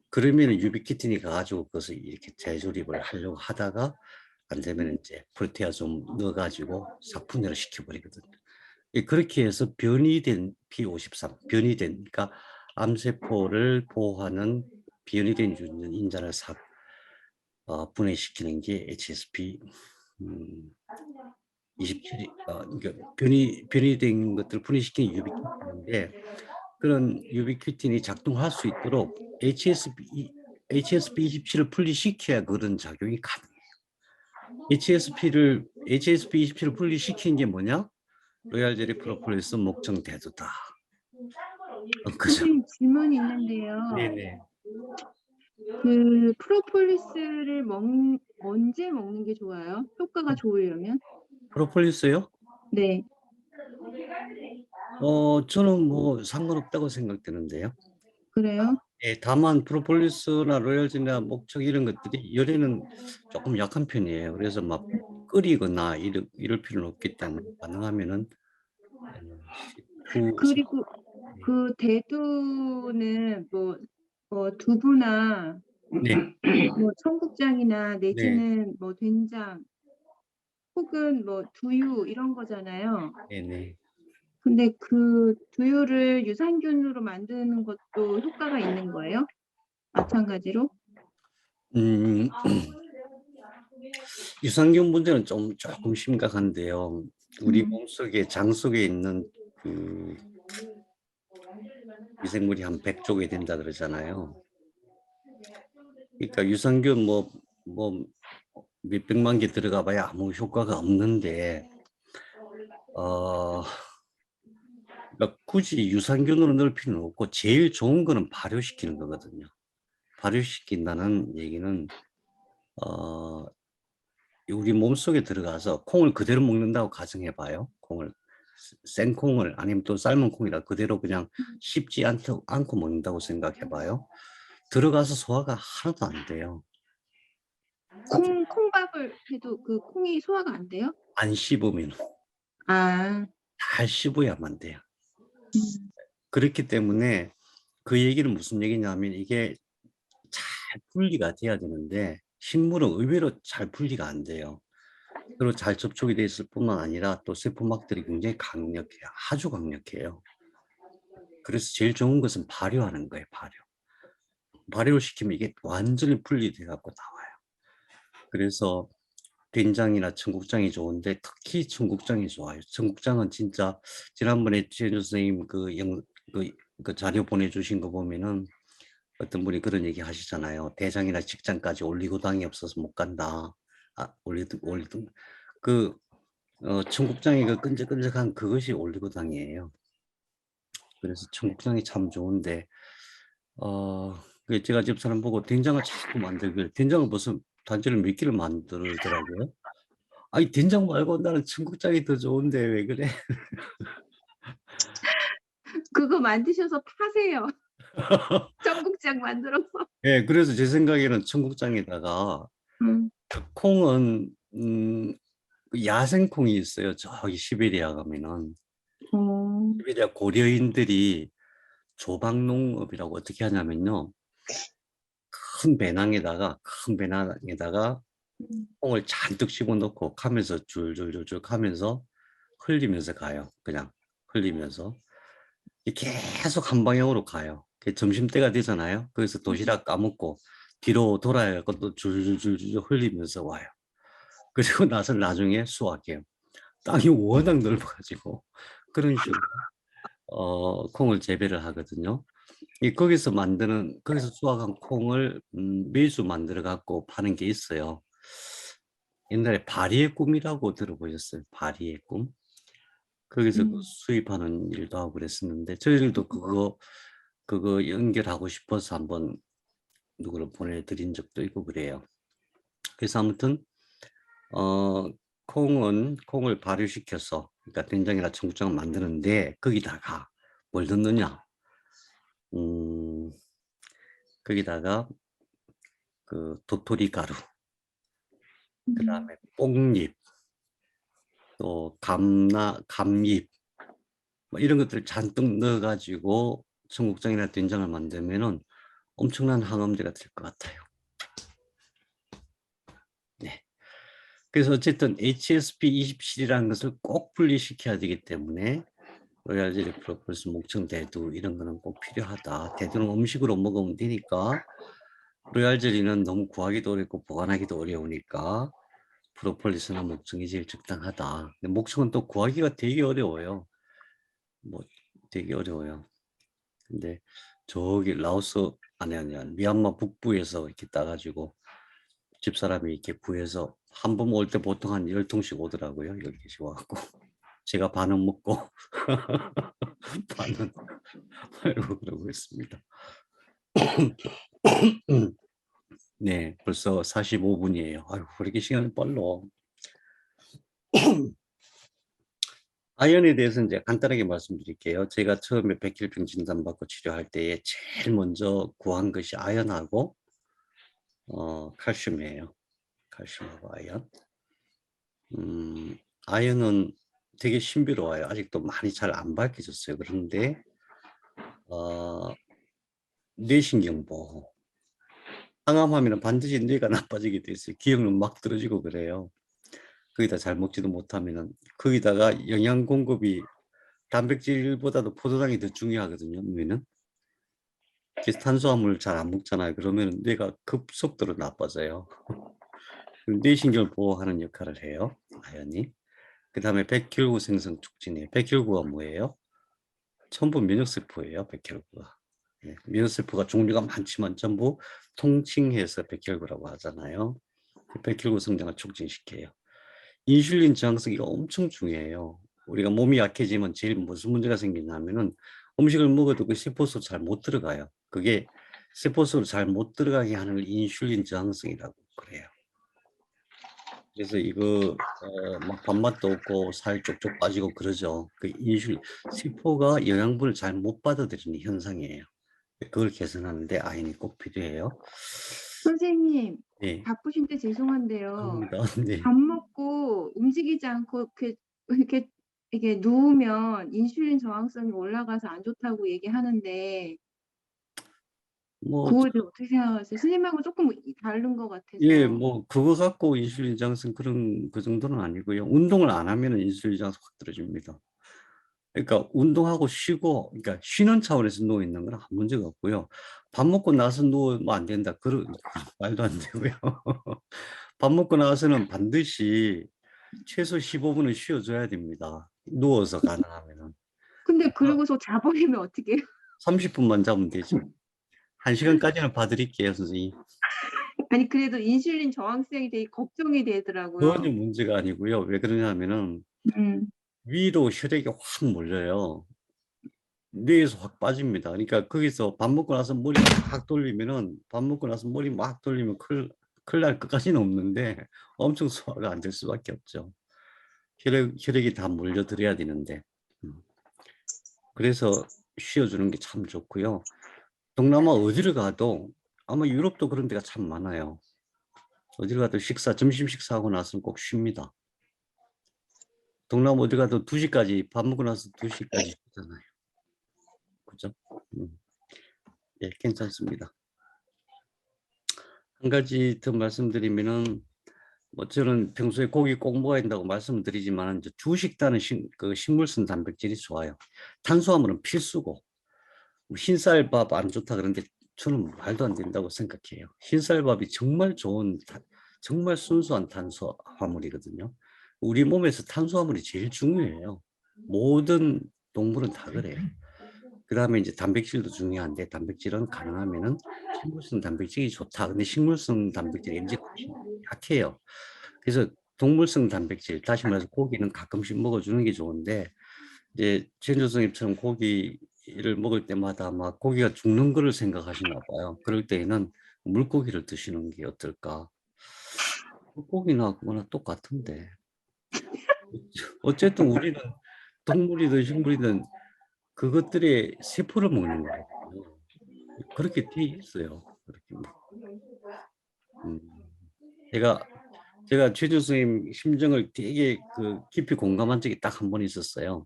그러면 유비키틴이 가가지고 그것을 이렇게 재조립을 하려고 하다가 안 되면 이제 프로테아 좀 넣어가지고 사분해를 시켜버리거든요. 그렇게 해서 변이된 P53, 그러니까 암세포를 보호하는 변이된 인자를 분해시키는 게 HSP 27이 그러니까 변이된 것들을 분해시키는 유비퀴틴인데 그런 유비퀴틴이 작동할 수 있도록 HSP27을 분리시켜야 그런 작용이 가능해요. HSP27을 분리시킨 게 뭐냐? 로얄 젤리 프로폴리스 목청 대두다. 그죠? 선생님 질문이 있는데요. 네네. 그 프로폴리스를 언제 먹는 게 좋아요? 효과가 좋으려면? 프로폴리스요? 네. 저는 뭐 상관없다고 생각되는데요. 그래요? 예, 다만 프로폴리스나 로열진이나 목청 이런 것들이 열에는 조금 약한 편이에요. 그래서 막 끓이거나 이럴 필요는 없기 때문에 가능하면은 식후 그리고 그 대두는 두부나 네, 청국장이나 네, 내지는 된장 혹은 두유 이런 거잖아요. 네, 네. 근데 그 두유를 유산균으로 만드는 것도 효과가 있는 거예요? 마찬가지로? 음, 유산균 문제는 조금 심각한데요. 우리 음. 몸속에 장 속에 있는 그 미생물이 한 100조개 된다 그러잖아요. 그러니까 유산균 뭐 몇백만 개 들어가 봐야 아무 효과가 없는데 그러니까 굳이 유산균으로 넣을 필요는 없고 제일 좋은 거는 발효시키는 거거든요. 발효시킨다는 얘기는 어, 우리 몸속에 들어가서 콩을 그대로 먹는다고 가정해 봐요. 생콩을 아니면 또 삶은 콩이라 그대로 그냥 씹지 않고 먹는다고 생각해 봐요. 들어가서 소화가 하나도 안 돼요. 콩밥을 해도 그 콩이 소화가 안 돼요? 안 씹으면 아. 잘 씹어야만 돼요. 음. 그렇기 때문에 그 얘기는 무슨 얘기냐면 이게 잘 분리가 돼야 되는데 식물은 의외로 잘 분리가 안 돼요. 그리고 잘 접촉이 돼 있을 뿐만 아니라 또 세포막들이 굉장히 강력해요. 아주 강력해요. 그래서 제일 좋은 것은 발효하는 거예요. 발효를 시키면 이게 완전히 분리돼 갖고 나와요. 그래서 된장이나 청국장이 좋은데 특히 청국장이 좋아요. 청국장은 진짜 지난번에 최현주 선생님 그 자료 보내주신 거 보면은 어떤 분이 그런 얘기 하시잖아요. 대장이나 직장까지 올리고당이 없어서 못 간다. 올리고 그 청국장이 그 끈적끈적한 그것이 올리고당이에요. 그래서 청국장이 참 좋은데 제가 집사람 보고 된장을 자꾸 만들길 된장을 무슨 단지를 몇 개를 만들더라고요. 아니 된장 말고 나는 청국장이 더 좋은데 왜 그래? 그거 만드셔서 파세요. 청국장 만들어서. 예, 그래서 제 생각에는 청국장에다가 음. 콩은 그 야생콩이 있어요. 저기 시베리아 가면은 어. 시베리아 고려인들이 조박농업이라고 어떻게 하냐면요. 큰 배낭에다가 음. 콩을 잔뜩 집어넣고 가면서 줄줄줄줄 가면서 흘리면서 가요. 그냥 흘리면서 계속 한 방향으로 가요. 점심때가 되잖아요. 거기서 도시락 까먹고 뒤로 돌아야 또 줄줄줄줄 흘리면서 와요. 그리고 나서 나중에 수확해요. 땅이 워낙 넓어가지고 그런 식으로 콩을 재배를 하거든요. 거기서 수확한 콩을 밀수 만들어 갖고 파는 게 있어요. 옛날에 바리의 꿈이라고 들어보셨어요? 바리의 꿈? 거기서 그 음. 수입하는 일도 하고 그랬었는데 저희들도 그거 연결하고 싶어서 한번 누구를 보내드린 적도 있고 그래요. 그래서 아무튼 어 콩을 발효시켜서 그러니까 된장이나 청국장을 만드는데 거기다가 뭘 넣느냐? 음, 거기다가 그 도토리 가루, 음. 그다음에 뽕잎, 또 감잎 뭐 이런 것들을 잔뜩 넣어가지고 청국장이나 된장을 만들면은 엄청난 항암제가 될 것 같아요. 네. 그래서 어쨌든 HSP27이라는 것을 꼭 분리시켜야 되기 때문에 로얄 젤리, 프로폴리스, 목청, 대두 이런 거는 꼭 필요하다. 대두는 음식으로 먹으면 되니까 로얄 젤리는 너무 구하기도 어렵고 보관하기도 어려우니까 프로폴리스나 목청이 제일 적당하다. 근데 목청은 또 구하기가 되게 어려워요. 뭐 되게 어려워요. 근데 저기 라오스 아니 미얀마 북부에서 이렇게 따가지고 집사람이 이렇게 구해서 한 번 올 때 보통 한 10통씩 오더라고요. 10개씩 와갖고 제가 반은 먹고 반은 팔고 그러고 있습니다. 네, 벌써 45분이에요. 아유, 왜 이렇게 시간이 빨라. 아연에 대해서 이제 간단하게 말씀드릴게요. 제가 처음에 백혈병 진단받고 치료할 때에 제일 먼저 구한 것이 아연하고 칼슘이에요. 칼슘하고 아연. 아연은 되게 신비로워요. 아직도 많이 잘 안 밝혀졌어요. 그런데 뇌신경보호. 항암하면 반드시 뇌가 나빠지게 돼 있어요. 기억력 막 떨어지고 그래요. 거기다 잘 먹지도 못하면은 거기다가 영양 공급이 단백질보다도 포도당이 더 중요하거든요. 뇌는. 그래서 탄수화물 잘 안 먹잖아요. 그러면 뇌가 급속도로 나빠져요. 뇌신경을 보호하는 역할을 해요. 아연이. 그 다음에 백혈구 생성 촉진이에요. 백혈구가 뭐예요? 전부 면역세포예요. 백혈구가. 예, 면역세포가 종류가 많지만 전부 통칭해서 백혈구라고 하잖아요. 백혈구 성장을 촉진시켜요. 인슐린 저항성이 엄청 중요해요. 우리가 몸이 약해지면 제일 무슨 문제가 생기냐면은 음식을 먹어도 그 세포素잘 못 들어가요. 그게 세포素잘 못 들어가게 하는 걸 인슐린 저항성이라고 그래요. 그래서 이거 막 밥맛도 없고 살 쪽쪽 빠지고 그러죠. 그 세포가 영양분을 잘 못 받아들이는 현상이에요. 그걸 개선하는데 아연이 꼭 필요해요. 선생님, 네, 바쁘신데 죄송한데요. 합니다. 네. 밥 먹고 움직이지 않고 이렇게 이게 누우면 인슐린 저항성이 올라가서 안 좋다고 얘기하는데 뭐 그거에 대해 어떻게 생각하세요? 선생님하고 조금 다른 것 예, 같아서. 뭐 그거 갖고 인슐린 저항성 그런 그 정도는 아니고요. 운동을 안 하면은 인슐린 저항성 확 떨어집니다. 그러니까 운동하고 쉬고, 그러니까 쉬는 차원에서 누워 있는 건 아무 문제가 없고요. 밥 먹고 나서 누우면 안 된다. 그런 말도 안 되고요. 밥 먹고 나서는 반드시 최소 15분은 쉬어줘야 됩니다. 누워서 가능하면은. 근데 그러고서 자버리면 어떻게 해요? 30분만 자면 되죠. 1시간까지는 봐드릴게요, 선생님. 아니 그래도 인슐린 저항성이 되게 걱정이 되더라고요. 전혀 문제가 아니고요. 왜 그러냐면은 음. 위로 혈액이 확 몰려요. 뇌에서 확 빠집니다. 그러니까 거기서 밥 먹고 나서 머리 막 돌리면은 밥 먹고 나서 머리 막 돌리면 큰일 날 것까지는 없는데 엄청 소화가 안 될 수밖에 없죠. 혈액이 다 몰려들어야 되는데. 그래서 쉬어주는 게 참 좋고요. 동남아 어디를 가도 아마 유럽도 그런 데가 참 많아요. 어디를 가도 점심 식사하고 나서는 꼭 쉽니다. 동남아 어디 가도 2시까지 밥 먹고 나서 2시까지 쉬잖아요. 그죠? 예, 괜찮습니다. 한 가지 더 말씀드리면은 뭐 저는 평소에 고기 꼭 먹어야 된다고 말씀을 드리지만 이제 주식단은 그 식물성 단백질이 좋아요. 탄수화물은 필수고 흰쌀밥 안 좋다 그런데 저는 말도 안 된다고 생각해요. 흰쌀밥이 정말 좋은 정말 순수한 탄수화물이거든요. 우리 몸에서 탄수화물이 제일 중요해요. 모든 동물은 다 그래요. 그 다음에 이제 단백질도 중요한데 단백질은 가능하면은 식물성 단백질이 좋다. 근데 식물성 단백질 에너지가 약해요. 그래서 동물성 단백질, 다시 말해서 고기는 가끔씩 먹어주는 게 좋은데 이제 최현주 선생님처럼 고기를 먹을 때마다 막 고기가 죽는 거를 생각하시나 봐요. 그럴 때에는 물고기를 드시는 게 어떨까? 물고기나 그거나 똑같은데. 어쨌든 우리는 동물이든 식물이든 그것들의 세포를 먹는 거거든요. 그렇게 돼 있어요. 그렇게. 음. 제가 최준 선생님 심정을 되게 깊이 공감한 적이 딱 한 번 있었어요.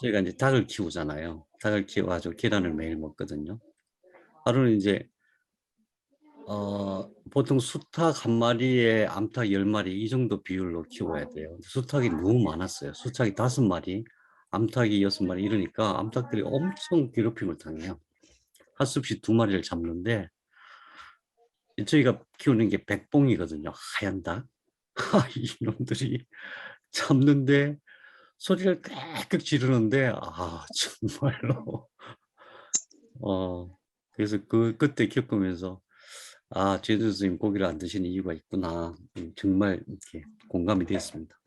저희가 이제 닭을 키우잖아요. 닭을 키워가지고 계란을 매일 먹거든요. 하루는 이제 보통 수탉 한 마리에 암탉 10마리 이 정도 비율로 키워야 돼요. 수탉이 너무 많았어요. 수탉이 5마리, 암탉이 6마리 이러니까 암탉들이 엄청 괴롭힘을 당해요. 할 수 없이 2마리를 잡는데 저희가 키우는 게 백봉이거든요. 하얀 닭. 이놈들이 잡는데 소리를 꽥꽥 지르는데 정말로 그래서 그때 겪으면서 제주 선생님 고기를 안 드시는 이유가 있구나. 정말 이렇게 공감이 됐습니다.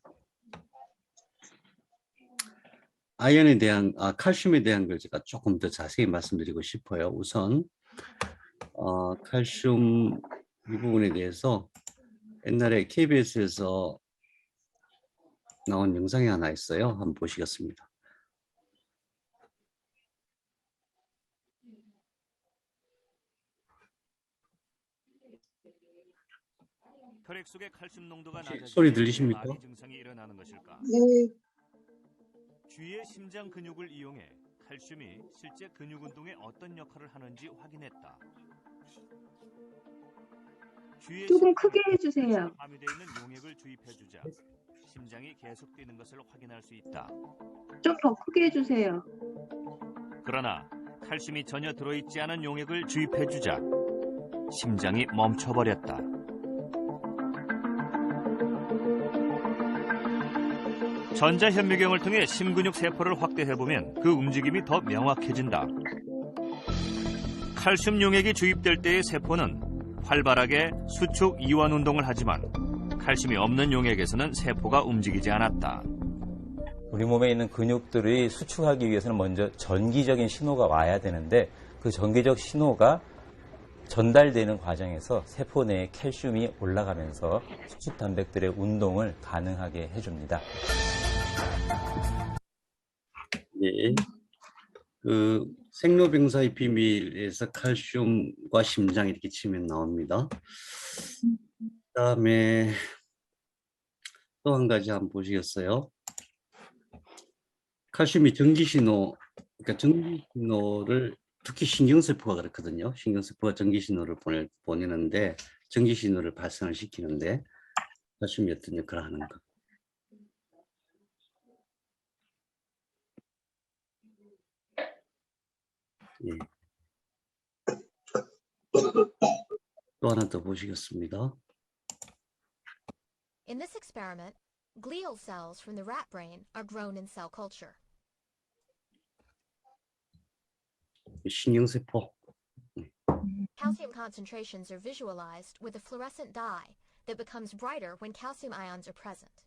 아연에 대한 칼슘에 대한 걸 제가 조금 더 자세히 말씀드리고 싶어요. 우선 칼슘 이 부분에 대해서 옛날에 KBS에서 나온 영상이 하나 있어요. 한번 보시겠습니다. 혈액 속의 칼슘 농도가 소리 낮아지면 왜 들리십니까? 마비 증상이 일어나는 것일까? 네. 쥐의 심장 근육을 이용해 칼슘이 실제 근육 운동에 어떤 역할을 하는지 확인했다. 쥐의 조금 심장에 크게 해주세요. 함유되어 있는 용액을 주입해주자 심장이 계속 뛰는 것을 확인할 수 있다. 좀 더 크게 해주세요. 그러나 칼슘이 전혀 들어있지 않은 용액을 주입해주자 심장이 멈춰버렸다. 전자현미경을 통해 심근육 세포를 확대해보면 그 움직임이 더 명확해진다. 칼슘 용액이 주입될 때의 세포는 활발하게 수축 이완 운동을 하지만 칼슘이 없는 용액에서는 세포가 움직이지 않았다. 우리 몸에 있는 근육들이 수축하기 위해서는 먼저 전기적인 신호가 와야 되는데 그 전기적 신호가 전달되는 과정에서 세포 내에 칼슘이 올라가면서 수축 단백들의 운동을 가능하게 해줍니다. 예. 그 생로병사의 비밀에서 칼슘과 심장 이렇게 치면 나옵니다. 그다음에 또 한 가지 한번 보시겠어요? 칼슘이 전기신호, 그러니까 전기신호를 특히 신경세포가 그렇거든요. 신경세포가 전기신호를 보내는데 전기신호를 발생을 시키는데 칼슘이 어떤 역할을 하는가. 예. 또 하나 더 보시겠습니다. In this experiment, glial cells from the rat brain are grown in cell culture. 신경세포. Calcium concentrations are visualized with a fluorescent dye that becomes brighter when calcium ions are present.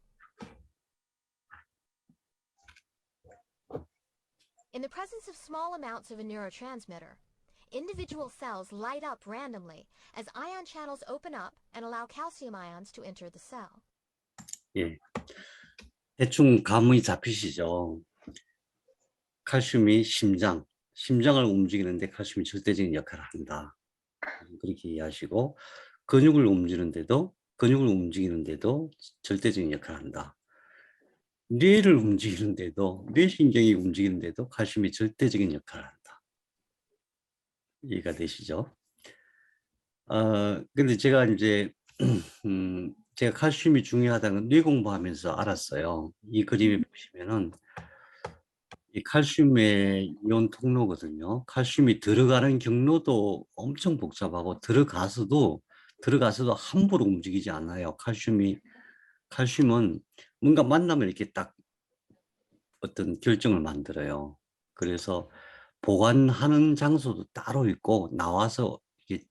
In the presence of small amounts of a neurotransmitter, individual cells light up randomly as ion channels open up and allow calcium ions to enter the cell. 예. 대충 감이 잡히시죠? 칼슘이 심장을 움직이는데 칼슘이 절대적인 역할을 한다. 그렇게 이해하시고 근육을 움직이는데도 절대적인 역할을 한다. 뇌를 움직이는데도 뇌신경이 움직이는데도 칼슘이 절대적인 역할을 한다. 이해가 되시죠? 근데 제가 이제 제가 칼슘이 중요하다는 건 뇌 공부하면서 알았어요. 이 그림에 보시면은 이 칼슘의 이온 통로거든요. 칼슘이 들어가는 경로도 엄청 복잡하고 들어가서도 함부로 움직이지 않아요. 칼슘은 뭔가 만나면 이렇게 딱 어떤 결정을 만들어요. 그래서 보관하는 장소도 따로 있고 나와서 이게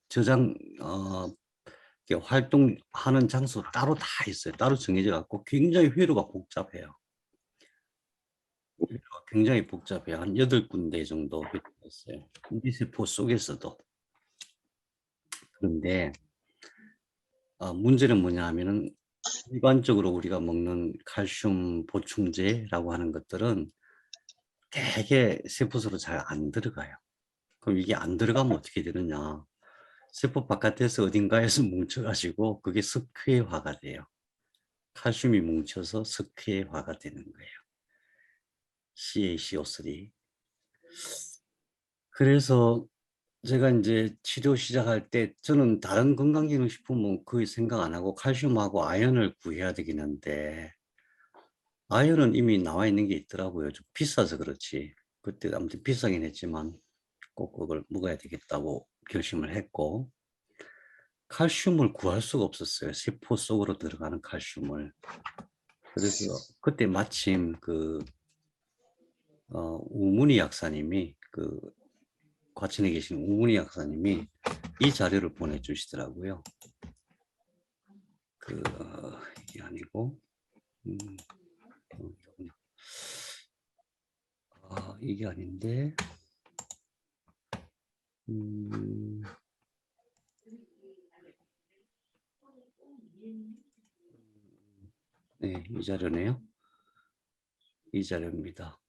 이렇게 활동하는 장소 따로 다 있어요. 따로 정해져 갖고 굉장히 회로가 복잡해요. 굉장히 복잡해요. 한 8군데 정도 있어요. 미세포 속에서도. 그런데 문제는 뭐냐 하면은 일반적으로 우리가 먹는 칼슘 보충제라고 하는 것들은 되게 세포속으로 잘 안 들어가요. 그럼 이게 안 들어가면 어떻게 되느냐. 세포 바깥에서 어딘가에서 뭉쳐가지고 그게 석회화가 돼요. 칼슘이 뭉쳐서 석회화가 되는 거예요. CaCO3. 그래서 제가 이제 치료 시작할 때 저는 다른 건강기능식품은 거의 생각 안 하고 칼슘하고 아연을 구해야 되긴 한데 아연은 이미 나와 있는 게 있더라고요. 좀 비싸서 그렇지. 그때 아무튼 비싸긴 했지만 꼭 그걸 먹어야 되겠다고 결심을 했고 칼슘을 구할 수가 없었어요. 세포 속으로 들어가는 칼슘을. 그래서 그때 마침 우문희 약사님이 과천에 계신 우문희 약사님이 이 자료를 보내주시더라고요. 이게 아니고, 이게 아닌데, 네, 이 자료네요. 이 자료입니다.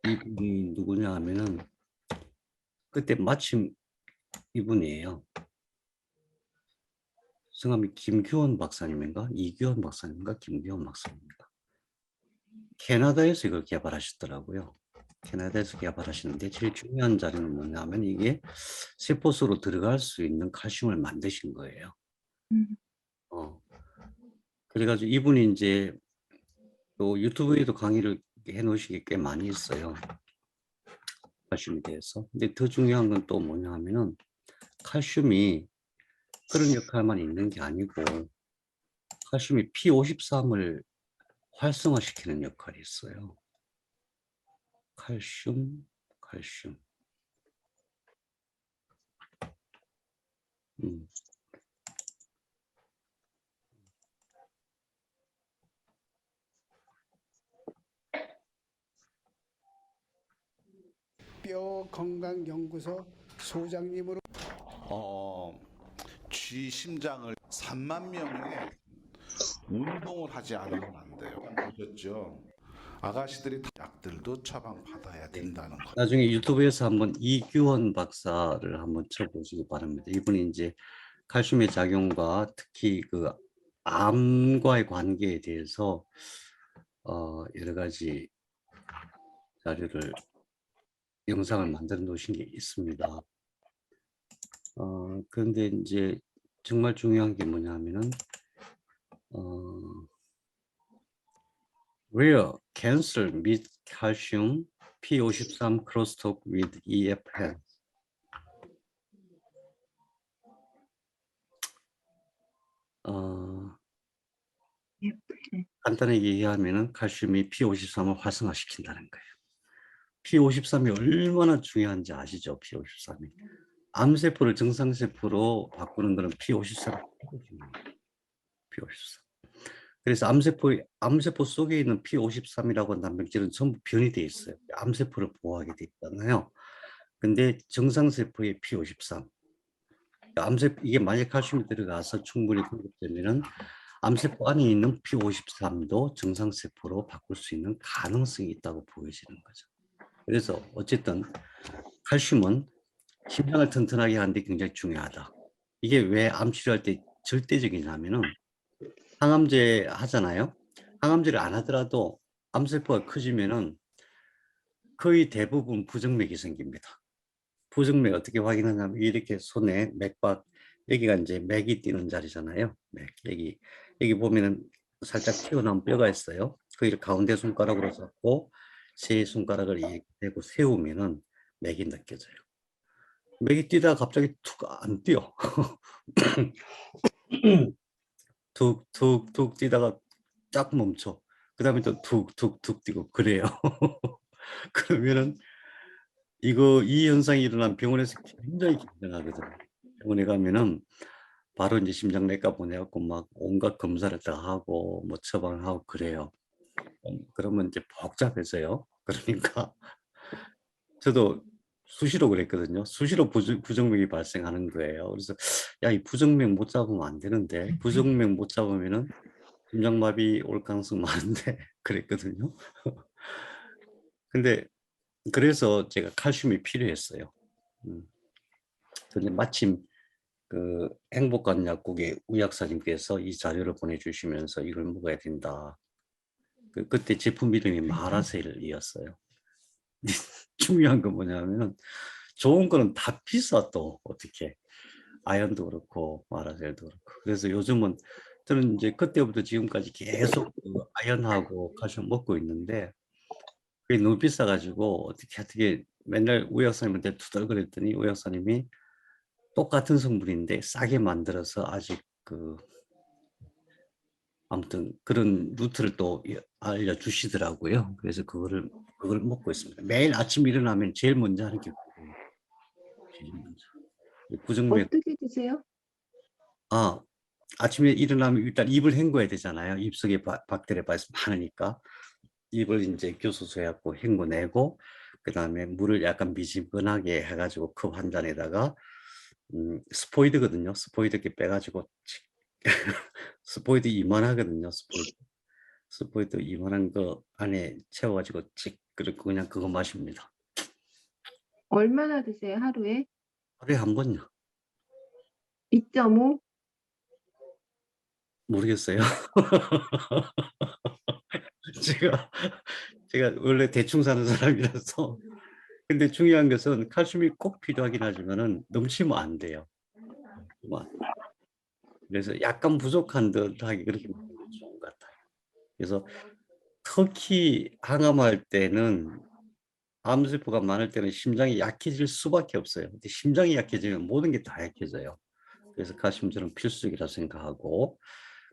이분이 누구냐 하면은 그때 마침 이분이에요. 성함이 김규원 박사님인가? 이규원 박사님인가? 김규원 박사님인가? 캐나다에서 이걸 개발하셨더라고요. 캐나다에서 개발하시는데 제일 중요한 자료는 뭐냐면 이게 세포수로 들어갈 수 있는 칼슘을 만드신 거예요. 음. 그래가지고 이분이 이제 또 유튜브에도 강의를 해놓으신 게 꽤 많이 있어요. 칼슘에 대해서. 근데 더 중요한 건 또 뭐냐 하면은 칼슘이 그런 역할만 있는 게 아니고 칼슘이 P53을 활성화시키는 역할이 있어요. 칼슘. 뼈 건강 연구소 소장님으로 쥐 심장을 3만 명의 운동을 하지 않으면 안 돼요. 보셨죠? 아가씨들이 다 약들도 처방받아야 된다는 거. 나중에 유튜브에서 한번 이규원 박사를 한번 쳐보시기 바랍니다. 이분이 이제 칼슘의 작용과 특히 그 암과의 관계에 대해서 여러 가지 자료를 영상을 만들어 놓으신 게 있습니다. 그런데 이제 정말 중요한 게 뭐냐면은 Rare cancer with calcium P53 crosstalk with EFN. 간단하게 얘기하면은 칼슘이 P53을 활성화시킨다는 거예요. P53이 얼마나 중요한지 아시죠? P53이. 암세포를 정상세포로 바꾸는 것은 P53. P53. 그래서 암세포 속에 있는 P53이라고 단백질은 전부 변이 되어 있어요. 암세포를 보호하게 되어 있잖아요. 근데 정상세포의 P53. 이게 만약 칼슘이 들어가서 충분히 공급되면은 암세포 안에 있는 P53도 정상세포로 바꿀 수 있는 가능성이 있다고 보여지는 거죠. 그래서 어쨌든 칼슘은 심장을 튼튼하게 하는데 굉장히 중요하다. 이게 왜 암 치료할 때 절대적이냐면은 항암제 하잖아요. 항암제를 안 하더라도 암세포가 커지면은 거의 대부분 부정맥이 생깁니다. 부정맥 어떻게 확인하냐면 이렇게 손에 맥박, 여기가 이제 맥이 뛰는 자리잖아요. 맥, 여기 보면은 살짝 튀어나온 뼈가 있어요. 그 가운데 손가락으로 잡고 세 손가락을 이렇게 대고 세우면은 맥이 느껴져요. 맥이 뛰다가 갑자기 툭 안 뛰어. 툭툭툭 뛰다가 쫙 멈춰. 그 다음에 또 툭툭툭 뛰고 그래요. 그러면은 이 현상이 일어난 병원에서 굉장히 긴장하거든요. 병원에 가면은 바로 이제 심장내과 보내갖고 막 온갖 검사를 다 하고 뭐 처방을 하고 그래요. 그러면 이제 복잡해져요. 그러니까 저도 수시로 그랬거든요. 수시로 부정맥이 발생하는 거예요. 그래서 야, 이 부정맥 못 잡으면 안 되는데 부정맥 못 잡으면은 심장마비 올 가능성 많은데 그랬거든요. 근데 그래서 제가 칼슘이 필요했어요. 근데 마침 그 행복한 약국의 의약사님께서 이 자료를 보내주시면서 이걸 먹어야 된다. 그때 제품 이름이 마라셀이었어요. 중요한 건 뭐냐면 좋은 거는 다 비싸 또 어떻게 아연도 그렇고 마라셀도 그렇고. 그래서 요즘은 저는 이제 그때부터 지금까지 계속 아연하고 칼슘 먹고 있는데 그게 너무 비싸가지고 어떻게 맨날 의약사님한테 투덜거렸더니 의약사님이 똑같은 성분인데 싸게 만들어서 아직 아무튼 그런 루트를 또 알려주시더라고요. 그래서 그걸 먹고 있습니다. 매일 아침 일어나면 제일 먼저 하는 게 부정맥. 어떻게 드세요? 아침에 일어나면 일단 입을 헹궈야 되잖아요. 입속에 박테리아 바이러스 많으니까 입을 이제 교수소해갖고 헹궈내고 그 다음에 물을 약간 미지근하게 해가지고 컵 한 잔에다가 스포이드거든요. 스포이드 이렇게 빼가지고 스포이드 이만하거든요. 스포이드 이만한 거 안에 채워가지고 그리고 그냥 그거 마십니다. 얼마나 드세요, 하루에? 하루에 한 번요. 2.5? 모르겠어요. 제가 제가 원래 대충 사는 사람이라서. 근데 중요한 것은 칼슘이 꼭 필요하긴 하지만은 넘치면 안 돼요. 그래서 약간 부족한 듯하게 그렇게 먹는 게 좋은 것 같아요. 그래서 특히 항암할 때는 암세포가 많을 때는 심장이 약해질 수밖에 없어요. 근데 심장이 약해지면 모든 게 다 약해져요. 그래서 칼슘 저는 필수적이라 생각하고,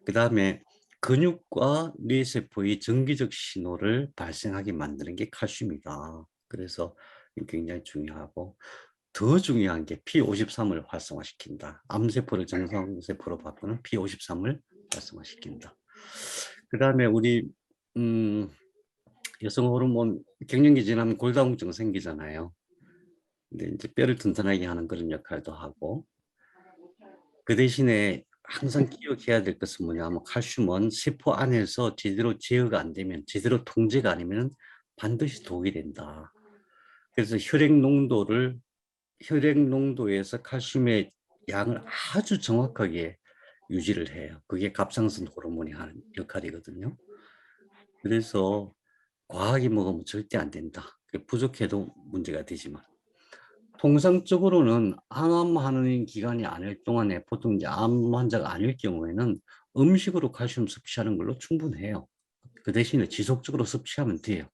그 다음에 근육과 뇌세포의 정기적 신호를 발생하게 만드는 게 칼슘이다. 그래서 굉장히 중요하고, 더 중요한 게 P53을 활성화시킨다. 암세포를 정상세포로 바꾸는 P53을 활성화시킨다. 그 다음에 우리 여성 호르몬 갱년기 지나면 골다공증 생기잖아요. 근데 이제 뼈를 튼튼하게 하는 그런 역할도 하고, 그 대신에 항상 기억해야 될 것은 뭐냐면 칼슘은 세포 안에서 제대로 제어가 안 되면, 제대로 통제가 아니면 반드시 독이 된다. 그래서 혈액 농도에서 칼슘의 양을 아주 정확하게 유지를 해요. 그게 갑상선 호르몬이 하는 역할이거든요. 그래서 과하게 먹으면 절대 안 된다. 부족해도 문제가 되지만. 통상적으로는 항암하는 기간이 아닐 동안에 보통 이제 암 환자가 아닐 경우에는 음식으로 칼슘 섭취하는 걸로 충분해요. 그 대신에 지속적으로 섭취하면 돼요.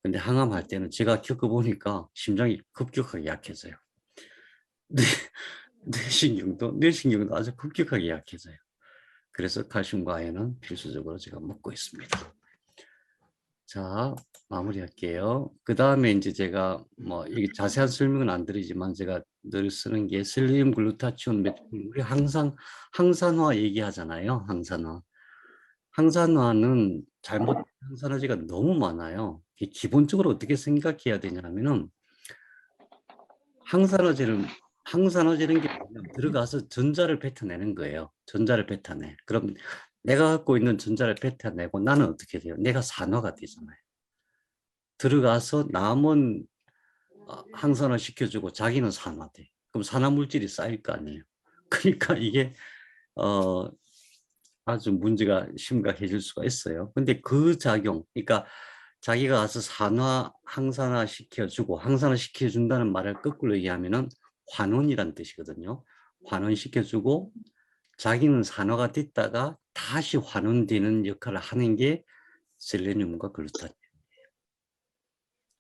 근데 항암할 때는 제가 겪어보니까 심장이 급격하게 약해져요. 뇌신경도 아주 급격하게 약해져요. 그래서 칼슘과 아연은 필수적으로 제가 먹고 있습니다. 자, 마무리할게요. 그 다음에 이제 제가 뭐 이게 자세한 설명은 안 드리지만 제가 늘 쓰는 게 셀레늄 글루타치온 메트폴린. 우리 항상 항산화 얘기하잖아요. 항산화는 잘못된 항산화제가 너무 많아요. 기본적으로 어떻게 생각해야 되냐면은 항산화제라는 게 뭐냐면 들어가서 전자를 뱉어내는 거예요. 전자를 뱉어내. 그럼 내가 갖고 있는 전자를 뱉어내고 나는 어떻게 돼요? 내가 산화가 되잖아요. 들어가서 남은 항산화 시켜주고 자기는 산화돼. 그럼 산화 물질이 쌓일 거 아니에요. 그러니까 이게 아주 문제가 심각해질 수가 있어요. 근데 그 작용, 그러니까 자기가 가서 항산화 시켜주고, 항산화 시켜준다는 말을 거꾸로 얘기하면은 환원이란 뜻이거든요. 환원시켜주고 자기는 산화가 됐다가 다시 환원되는 역할을 하는 게 셀레늄과 글루타치온이에요.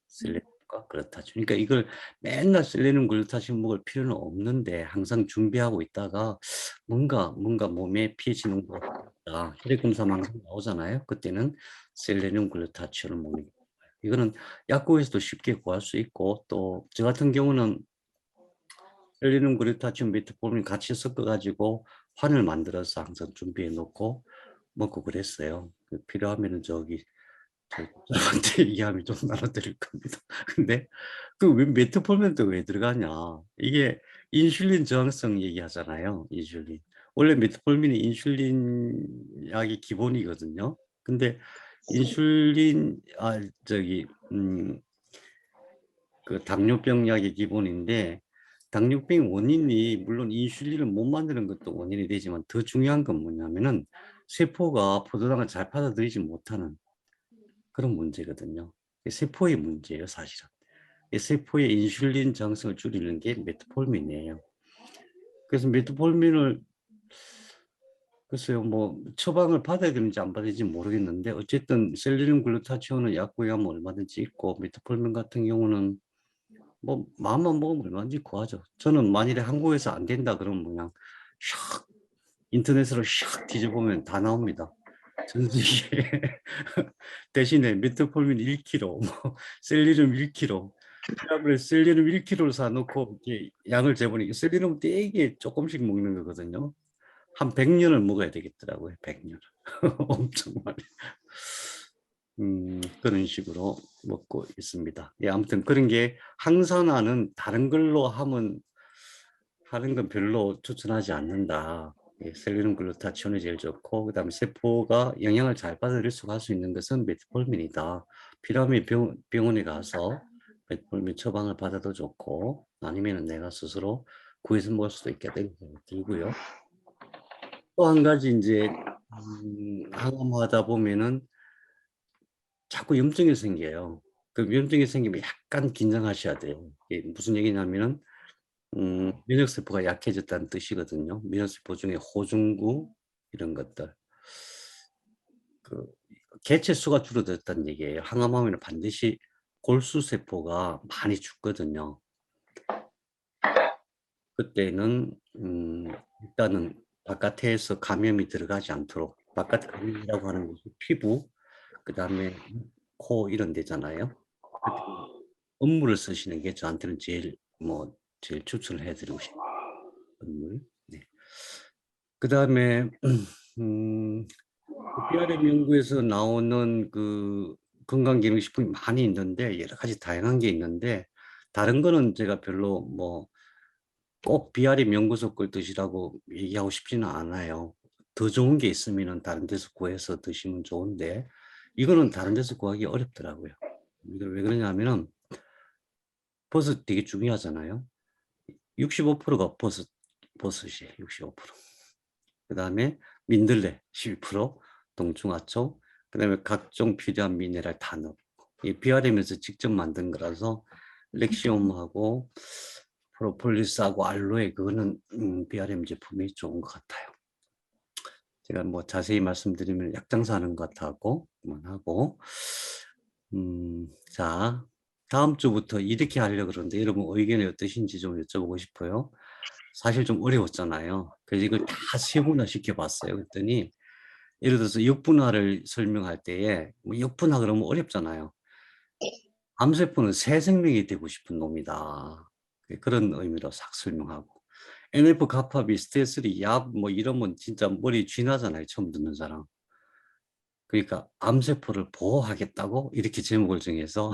셀레늄과 글루타치온. 그러니까 이걸 맨날 셀레늄 글루타치온 먹을 필요는 없는데 항상 준비하고 있다가 뭔가 몸에 pH 농도가 높다. 혈액 검사만 항상 나오잖아요. 그때는 셀레늄 글루타치온을 먹는 게 좋아요. 이거는 약국에서도 쉽게 구할 수 있고, 또 저 같은 경우는 셀레늄 글루타치온 메트폴린 같이 섞어가지고 환을 만들어서 항상 준비해 놓고 먹고 그랬어요. 필요하면은 저한테 얘기하면 좀 나눠드릴 겁니다. 근데 그 메트폴린도 왜 들어가냐? 이게 인슐린 저항성 얘기하잖아요. 인슐린. 원래 메트폴린이 인슐린 약이 기본이거든요. 근데 인슐린 그 당뇨병 약이 기본인데, 당뇨병 원인이 물론 인슐린을 못 만드는 것도 원인이 되지만 더 중요한 건 뭐냐면은 세포가 포도당을 잘 받아들이지 못하는 그런 문제거든요. 세포의 문제예요, 사실은. 세포의 인슐린 저항성을 줄이는 게 메트폴린이에요. 그래서 메트폴린을 글쎄요, 뭐 처방을 받아야 되는지 안 받아야 되는지 모르겠는데 어쨌든 셀레늄 글루타치온은 약국에 가면 얼마든지 있고, 메트폴린 같은 경우는 뭐 마음만 먹으면 얼마든지 구하죠. 저는 만일에 한국에서 안 된다 그러면 그냥 샥 인터넷으로 샥 뒤져보면 다 나옵니다. 전 세계에. 대신에 메트폴린 1kg, 뭐 셀레늄 1kg, 약을 셀레늄 1kg를 사놓고 이렇게 양을 재보니까 셀레늄 되게 조금씩 먹는 거거든요. 한 100년을 먹어야 되겠더라고요. 100년. 엄청 많이. 그런 식으로 먹고 있습니다. 예, 아무튼 그런 게 항산화는 다른 걸로 하면 하는 건 별로 추천하지 않는다. 셀룰린 글루타치온이 제일 좋고, 그다음에 세포가 영양을 잘 받아들일 수가 할 수 있는 것은 메트폴민이다. 필요하면 병원에 가서 메트폴민 처방을 받아도 좋고, 아니면 내가 스스로 구해서 먹을 수도 있겠다 이런 생각이 들고요. 또 한 가지 이제 항암하다 보면은 자꾸 염증이 생겨요. 그 염증이 생기면 약간 긴장하셔야 돼요. 이게 무슨 얘기냐면은 면역세포가 약해졌다는 뜻이거든요. 면역세포 중에 호중구 이런 것들. 그 개체 수가 줄어들었다는 얘기예요. 항암하면 반드시 골수세포가 많이 죽거든요. 그때는 일단은 바깥에서 감염이 들어가지 않도록, 바깥 감염이라고 하는 것이 피부, 그다음에 코 이런 데잖아요. 그때 음물을 쓰시는 게 저한테는 제일 추천을 해드리고 싶어요. 음물. 네. 그다음에 BRM 연구에서 나오는 그 건강기능식품이 많이 있는데 여러 가지 다양한 게 있는데 다른 거는 제가 별로 꼭 BRM 연구소 걸 드시라고 얘기하고 싶지는 않아요. 더 좋은 게 있으면 다른 데서 구해서 드시면 좋은데 이거는 다른 데서 구하기 어렵더라고요. 이걸 왜 그러냐면은 버섯 되게 중요하잖아요. 65%가 버섯이에요. 65%. 그다음에 민들레 12%, 동충하초, 그다음에 각종 필요한 미네랄 다 넣고 이 BRM에서 직접 만든 거라서 렉시움하고 프로폴리스하고 알로에 그거는 BRM 제품이 좋은 것 같아요. 제가 자세히 말씀드리면 약장사 하는 것 같고 그만하고 자 다음 주부터 이렇게 하려고 그러는데 여러분 의견이 어떠신지 좀 여쭤보고 싶어요. 사실 좀 어려웠잖아요. 그래서 이걸 다 세분화 시켜봤어요. 그랬더니 예를 들어서 역분화를 설명할 때에 역분화 그러면 어렵잖아요. 암세포는 새 생명이 되고 싶은 놈이다. 그런 의미로 싹 설명하고 NF 가파 스테이스3 약 이러면 진짜 머리 쥐나잖아요. 처음 듣는 사람. 그러니까 암세포를 보호하겠다고 이렇게 제목을 정해서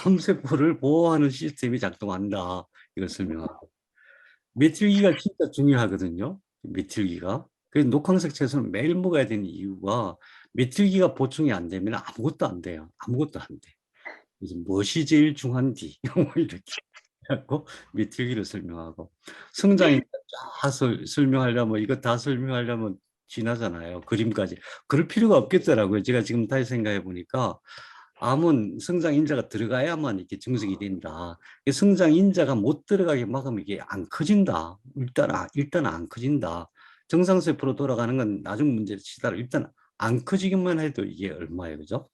암세포를 보호하는 시스템이 작동한다. 이걸 설명하고 메틸기가 진짜 중요하거든요. 메틸기가. 그래서 녹황색 채소는 매일 먹어야 되는 이유가 메틸기가 보충이 안 되면 아무것도 안 돼요. 아무것도 안 돼. 그래서 무엇이 제일 중요한지 이렇게 하고 메틸기를 설명하고 성장이 쫙 설명하려면 이거 다 설명하려면 지나잖아요. 그림까지. 그럴 필요가 없겠더라고요. 제가 지금 다시 생각해 보니까 암은 성장 인자가 들어가야만 이렇게 증식이 된다. 성장 인자가 못 들어가게 막으면 이게 안 커진다. 일단 안 커진다. 정상세포로 돌아가는 건 나중 문제를 치더라도 일단 안 커지기만 해도 이게 얼마예요, 그죠?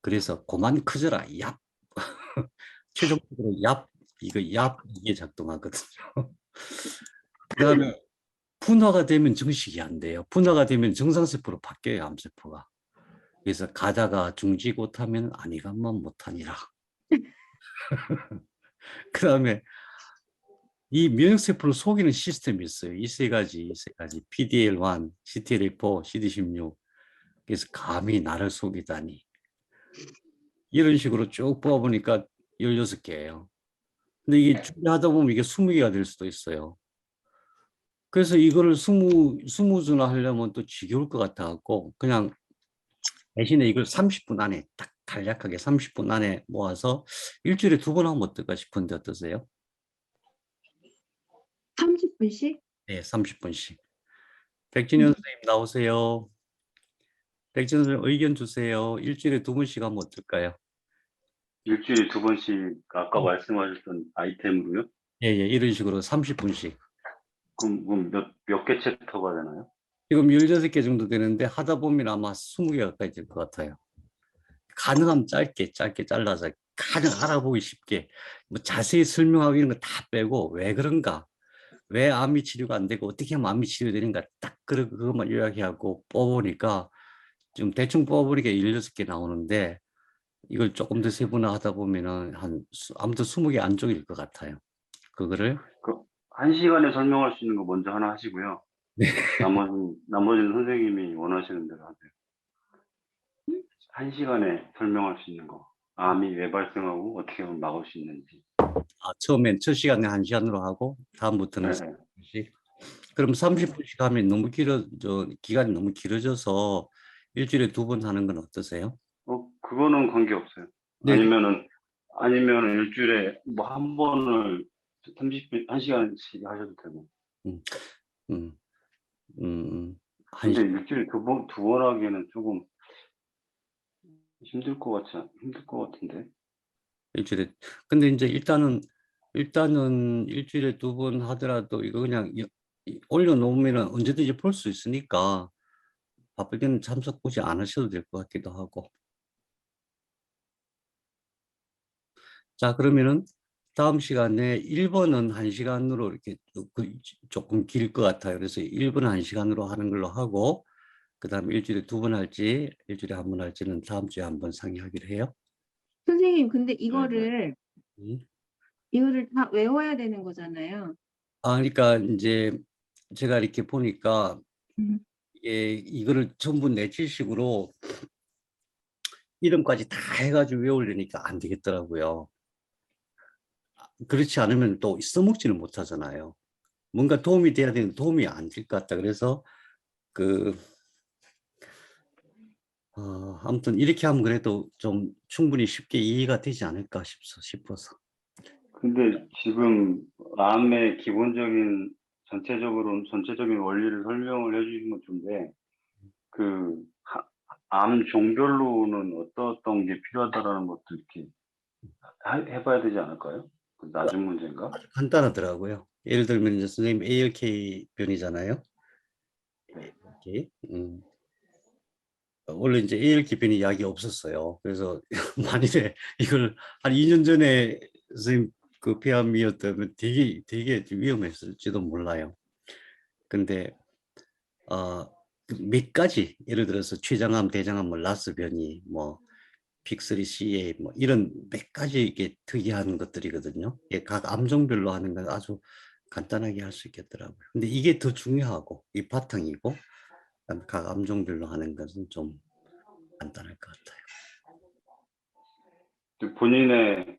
그래서 그만 커져라, 얍. 최종적으로 이게 작동하거든요. 그다음에 분화가 되면 증식이 안 돼요. 분화가 되면 정상세포로 바뀌어요, 암세포가. 그래서 가다가 중지못하면 아니간만 못하니라. 그다음에 이 면역세포를 속이는 시스템이 있어요. 이 세 가지. PDL1, CTLA4, CD16. 그래서 감히 나를 속이다니. 이런 식으로 쭉 뽑아보니까 16개예요. 근데 이게 준비하다 보면 이게 20개가 될 수도 있어요. 그래서 이거를 20주나 하려면 또 지겨울 것 같아갖고 그냥 대신에 이걸 30분 안에 딱 간략하게 30분 안에 모아서 일주일에 2번 하면 어떨까 싶은데 어떠세요? 30분씩? 네, 30분씩. 백진현 선생님 나오세요. 백진현 선생님 의견 주세요. 일주일에 2번씩 하면 어떨까요? 일주일에 2번씩 아까 말씀하셨던 아이템으로요? 예, 이런 식으로 30분씩. 그럼 몇 개 챕터가 되나요? 지금 16개 정도 되는데 하다 보면 아마 20개 가까이 될 것 같아요. 가능하면 짧게 잘라서 가장 알아보기 쉽게 자세히 설명하고 이런 거 다 빼고 왜 그런가, 왜 암이 치료가 안 되고 어떻게 하면 암이 치료되는가 딱 그것만 요약하고 뽑으니까 좀 대충 뽑으니까 16개 나오는데 이걸 조금 더 세분화하다 보면은 아무튼 20개 안쪽일 것 같아요. 그거를 1시간에 설명할 수 있는 거 먼저 하나 하시고요. 네. 나머지는 선생님이 원하시는 대로 하세요. 1시간에 설명할 수 있는 거. 암이 왜 발생하고 어떻게 하면 막을 수 있는지. 처음엔 첫 시간에 1시간으로 하고 다음부터는 네. 30분씩. 그럼 30분씩 하면 너무 기간이 너무 길어져서 일주일에 2번 하는 건 어떠세요? 그거는 관계없어요. 네. 아니면은 일주일에 뭐 한 번을 30분, 1시간씩 하셔도 되고. 음, 음, 근데 일주일에 두 번 하기에는 조금 힘들 것 같은데. 일주일에. 근데 이제 일단은 일주일에 2번 하더라도 이거 그냥 올려놓으면 언제든지 볼 수 있으니까 바쁠 때는 참석 굳이 안 하셔도 될 것 같기도 하고. 자, 그러면은 다음 시간에 1번은 1시간으로 이렇게 조금 길 것 같아요. 그래서 1번은 1시간으로 하는 걸로 하고, 그 다음에 일주일에 2번 할지, 일주일에 1번 할지는 다음 주에 한번 상의하기로 해요. 선생님, 근데 이거를 음. 다 외워야 되는 거잖아요. 그러니까 이제 제가 이렇게 보니까 음. 이거를 전부 내칠식으로 이름까지 다 해가지고 외우려니까 안 되겠더라고요. 그렇지 않으면 또 써먹지를 못하잖아요. 뭔가 도움이 돼야 되는데 도움이 안 될 것 같다. 그래서 아무튼 이렇게 하면 그래도 좀 충분히 쉽게 이해가 되지 않을까 싶어서. 근데 지금 암의 전체적인 원리를 설명을 해주신 것 중에 암 종별로는 어떤 게 필요하다라는 것도 이렇게 해봐야 되지 않을까요? 낮은 문제인가? 아주 간단하더라고요. 예를 들면 이제 선생님 ALK 변이잖아요. ALK. 원래 이제 ALK 변이 약이 없었어요. 그래서 만일에 이걸 한 2년 전에 선생님 그 폐암이었다면 되게 위험했을지도 몰라요. 근데 몇 가지 예를 들어서 췌장암, 대장암, 뭐 라스 변이, 뭐 픽3CA 뭐 이런 몇 가지 이게 특이한 것들이거든요. 각 암종별로 하는 건 아주 간단하게 할 수 있겠더라고요. 근데 이게 더 중요하고 이 바탕이고 그다음에 각 암종별로 하는 것은 좀 간단할 것 같아요. 본인의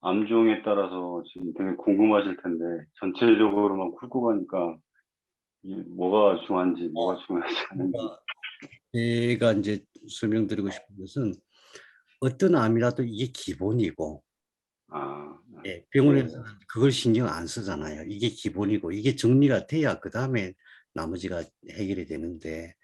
암종에 따라서 지금 되게 궁금하실 텐데 전체적으로만 풀고 가니까 뭐가 중요한지 않은지. 제가 이제 설명드리고 싶은 것은 어떤 암이라도 이게 기본이고 병원에서는 그걸 신경 안 쓰잖아요. 이게 기본이고 이게 정리가 돼야 그 다음에 나머지가 해결이 되는데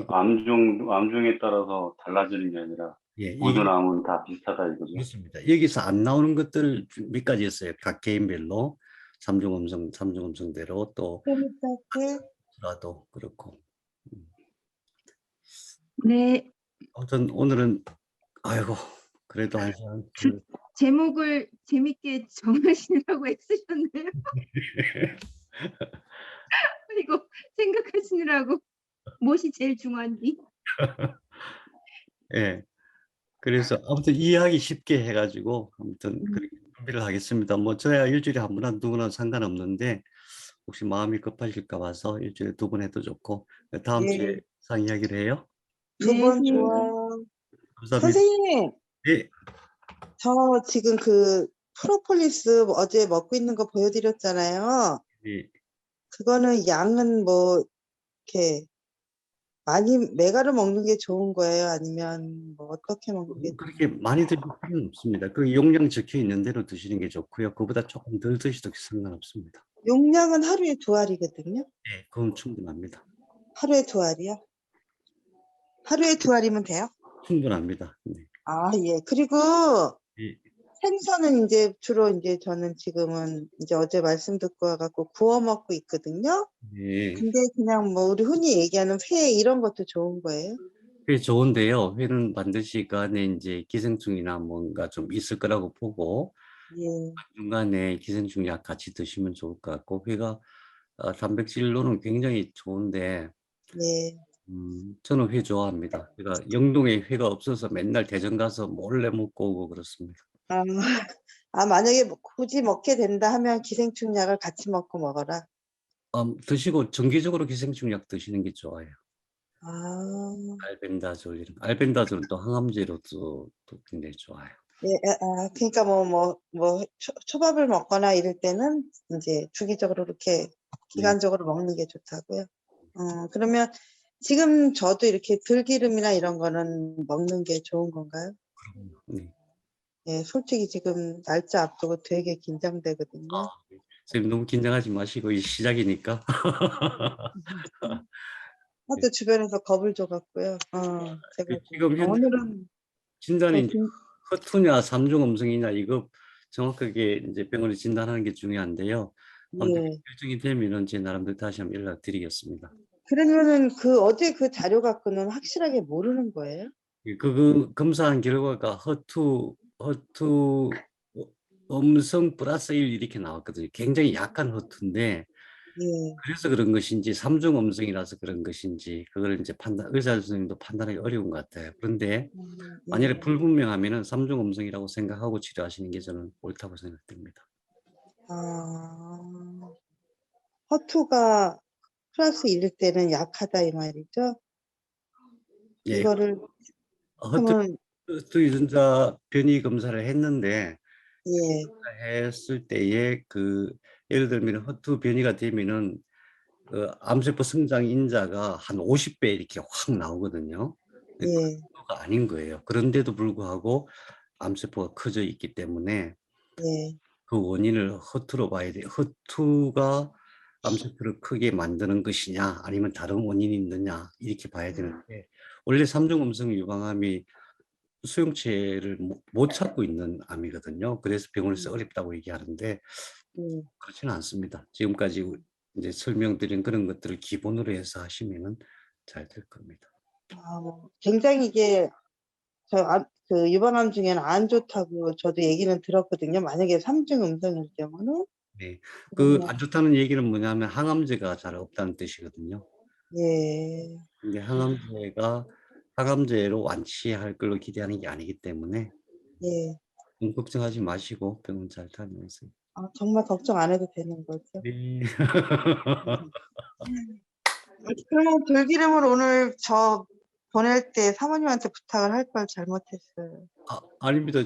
암종에 따라서 달라지는 게 아니라 모든 암은 다 비슷하다 이거죠. 그렇습니다. 여기서 안 나오는 것들 몇 가지 있어요. 각 개인별로 삼중음성대로 또 라도 그렇고. 네. 아무튼 오늘은 아이고 그래도 1시간 제목을 재밌게 정하시느라고 애쓰셨네요. 그리고 생각하시느라고 무엇이 제일 중요한지. 예. 그래서 아무튼 이해하기 쉽게 해가지고 아무튼 그렇게 준비를 하겠습니다. 뭐 저야 일주일에 한 번 한두 상관없는데 혹시 마음이 급하실까 봐서 일주일에 2번 해도 좋고 다음 주에 상의하기로 해요. 2번 좋아요. 감사합니다. 선생님, 네. 저 지금 그 프로폴리스 어제 먹고 있는 거 보여드렸잖아요. 네. 그거는 양은 뭐 이렇게 많이 메가로 먹는 게 좋은 거예요? 아니면 뭐 어떻게 먹는 게 그렇게 많이 드실 필요는 없습니다. 그 용량 적혀 있는 대로 드시는 게 좋고요. 그보다 조금 덜 드셔도 상관없습니다. 용량은 하루에 2알이거든요. 네, 그건 충분합니다. 하루에 2알이요? 하루에 2알이면 돼요? 충분합니다. 네. 예. 그리고 네. 생선은 이제 주로 이제 저는 지금은 이제 어제 말씀 듣고 와갖고 구워 먹고 있거든요. 네. 근데 그냥 뭐 우리 흔히 얘기하는 회 이런 것도 좋은 거예요? 회 좋은데요. 회는 반드시 그 안에 이제 기생충이나 뭔가 좀 있을 거라고 보고 중간에 기생충 약 같이 드시면 좋을 것 같고 회가 단백질로는 굉장히 좋은데 저는 회 좋아합니다. 제가 영동에 회가 없어서 맨날 대전 가서 몰래 먹고 오고 그렇습니다. 만약에 굳이 먹게 된다 하면 기생충 약을 같이 먹어라. 드시고 정기적으로 기생충 약 드시는 게 좋아요. 알벤다졸 또 항암제로도 굉장히 좋아요. 예, 그러니까 초밥을 먹거나 이럴 때는 이제 주기적으로 이렇게 기간적으로 먹는 게 좋다고요. 그러면 지금 저도 이렇게 들기름이나 이런 거는 먹는 게 좋은 건가요? 네. 예, 솔직히 지금 날짜 앞두고 되게 긴장되거든요. 선생님 너무 긴장하지 마시고 이 시작이니까. 하도 주변에서 겁을 줘갖고요. 제가 지금 현재 오늘은 진단이 이제 좀 허투냐 삼중 음성이냐 이거 정확하게 이제 병원에 진단하는 게 중요한데요. 아무튼 예. 결정이 되면은 제 나름대로 다시 한번 연락드리겠습니다. 그러면은 어제 그 자료 갖고는 확실하게 모르는 거예요? 그 검사한 결과가 허투 음성 플러스 1 이렇게 나왔거든요. 굉장히 약한 허투인데 예. 그래서 그런 것인지 삼중 음성이라서 그런 것인지 그걸 이제 의사 선생님도 판단하기 어려운 것 같아요. 그런데 만약에 예. 불분명하면은 삼중 음성이라고 생각하고 치료하시는 게 저는 옳다고 생각됩니다. 허투가 플러스 1일 때는 약하다 이 말이죠? 예. 이거를 허투 그러면 유전자 변이 검사를 했는데 예. 했을 때에 예를 들면 허투 변이가 되면은 암세포 성장 인자가 한 50배 이렇게 확 나오거든요. 예. 그거가 아닌 거예요. 그런데도 불구하고 암세포가 커져 있기 때문에 예. 그 원인을 허투로 봐야 돼요. 허투가 암세포를 크게 만드는 것이냐 아니면 다른 원인이 있느냐 이렇게 봐야 되는데 원래 삼중 음성 유방암이 수용체를 못 찾고 있는 암이거든요. 그래서 병원에서 어렵다고 얘기하는데 그렇지는 않습니다. 지금까지 이제 설명드린 그런 것들을 기본으로 해서 하시면은 잘 될 겁니다. 굉장히 이게 그 유방암 중에는 안 좋다고 저도 얘기는 들었거든요. 만약에 삼중 음성일 경우는. 네. 그러면 안 좋다는 얘기는 뭐냐면 항암제가 잘 없다는 뜻이거든요. 예. 근데 항암제로 완치할 걸로 기대하는 게 아니기 때문에 예. 걱정하지 마시고 병원 잘 다녀오세요. 정말 걱정 안 해도 되는 거죠? 네. 그러면 들기름을 오늘 저 보낼 때 사모님한테 부탁을 할 걸 잘못했어요. 아닙니다.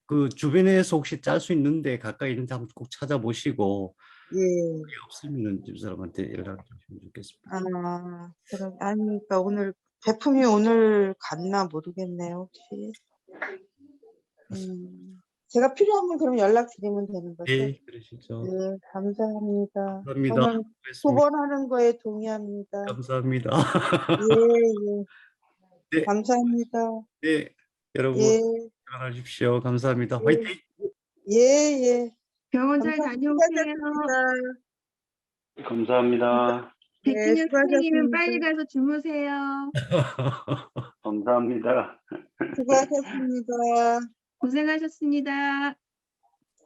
그 주변에서 혹시 짤 수 있는데 가까이 있는데 한번 꼭 찾아보시고 예. 그게 없으면은 집사람한테 연락 주시면 좋겠습니다. 그러니까 오늘 제품이 오늘 갔나 모르겠네요, 혹시. 제가 필요하면 그럼 연락드리면 되는 거죠? 네, 그러시죠. 네, 감사합니다. 감사합니다. 저는 수고했습니다. 후원하는 거에 동의합니다. 감사합니다. 예. 네. 감사합니다. 네, 여러분 예. 건강하십시오. 감사합니다. 화이팅! 예. 병원 잘 다녀오세요. 감사합니다. 백진현 선생님은 수고하셨습니다. 빨리 가서 주무세요. 감사합니다. 수고하셨습니다. 고생하셨습니다.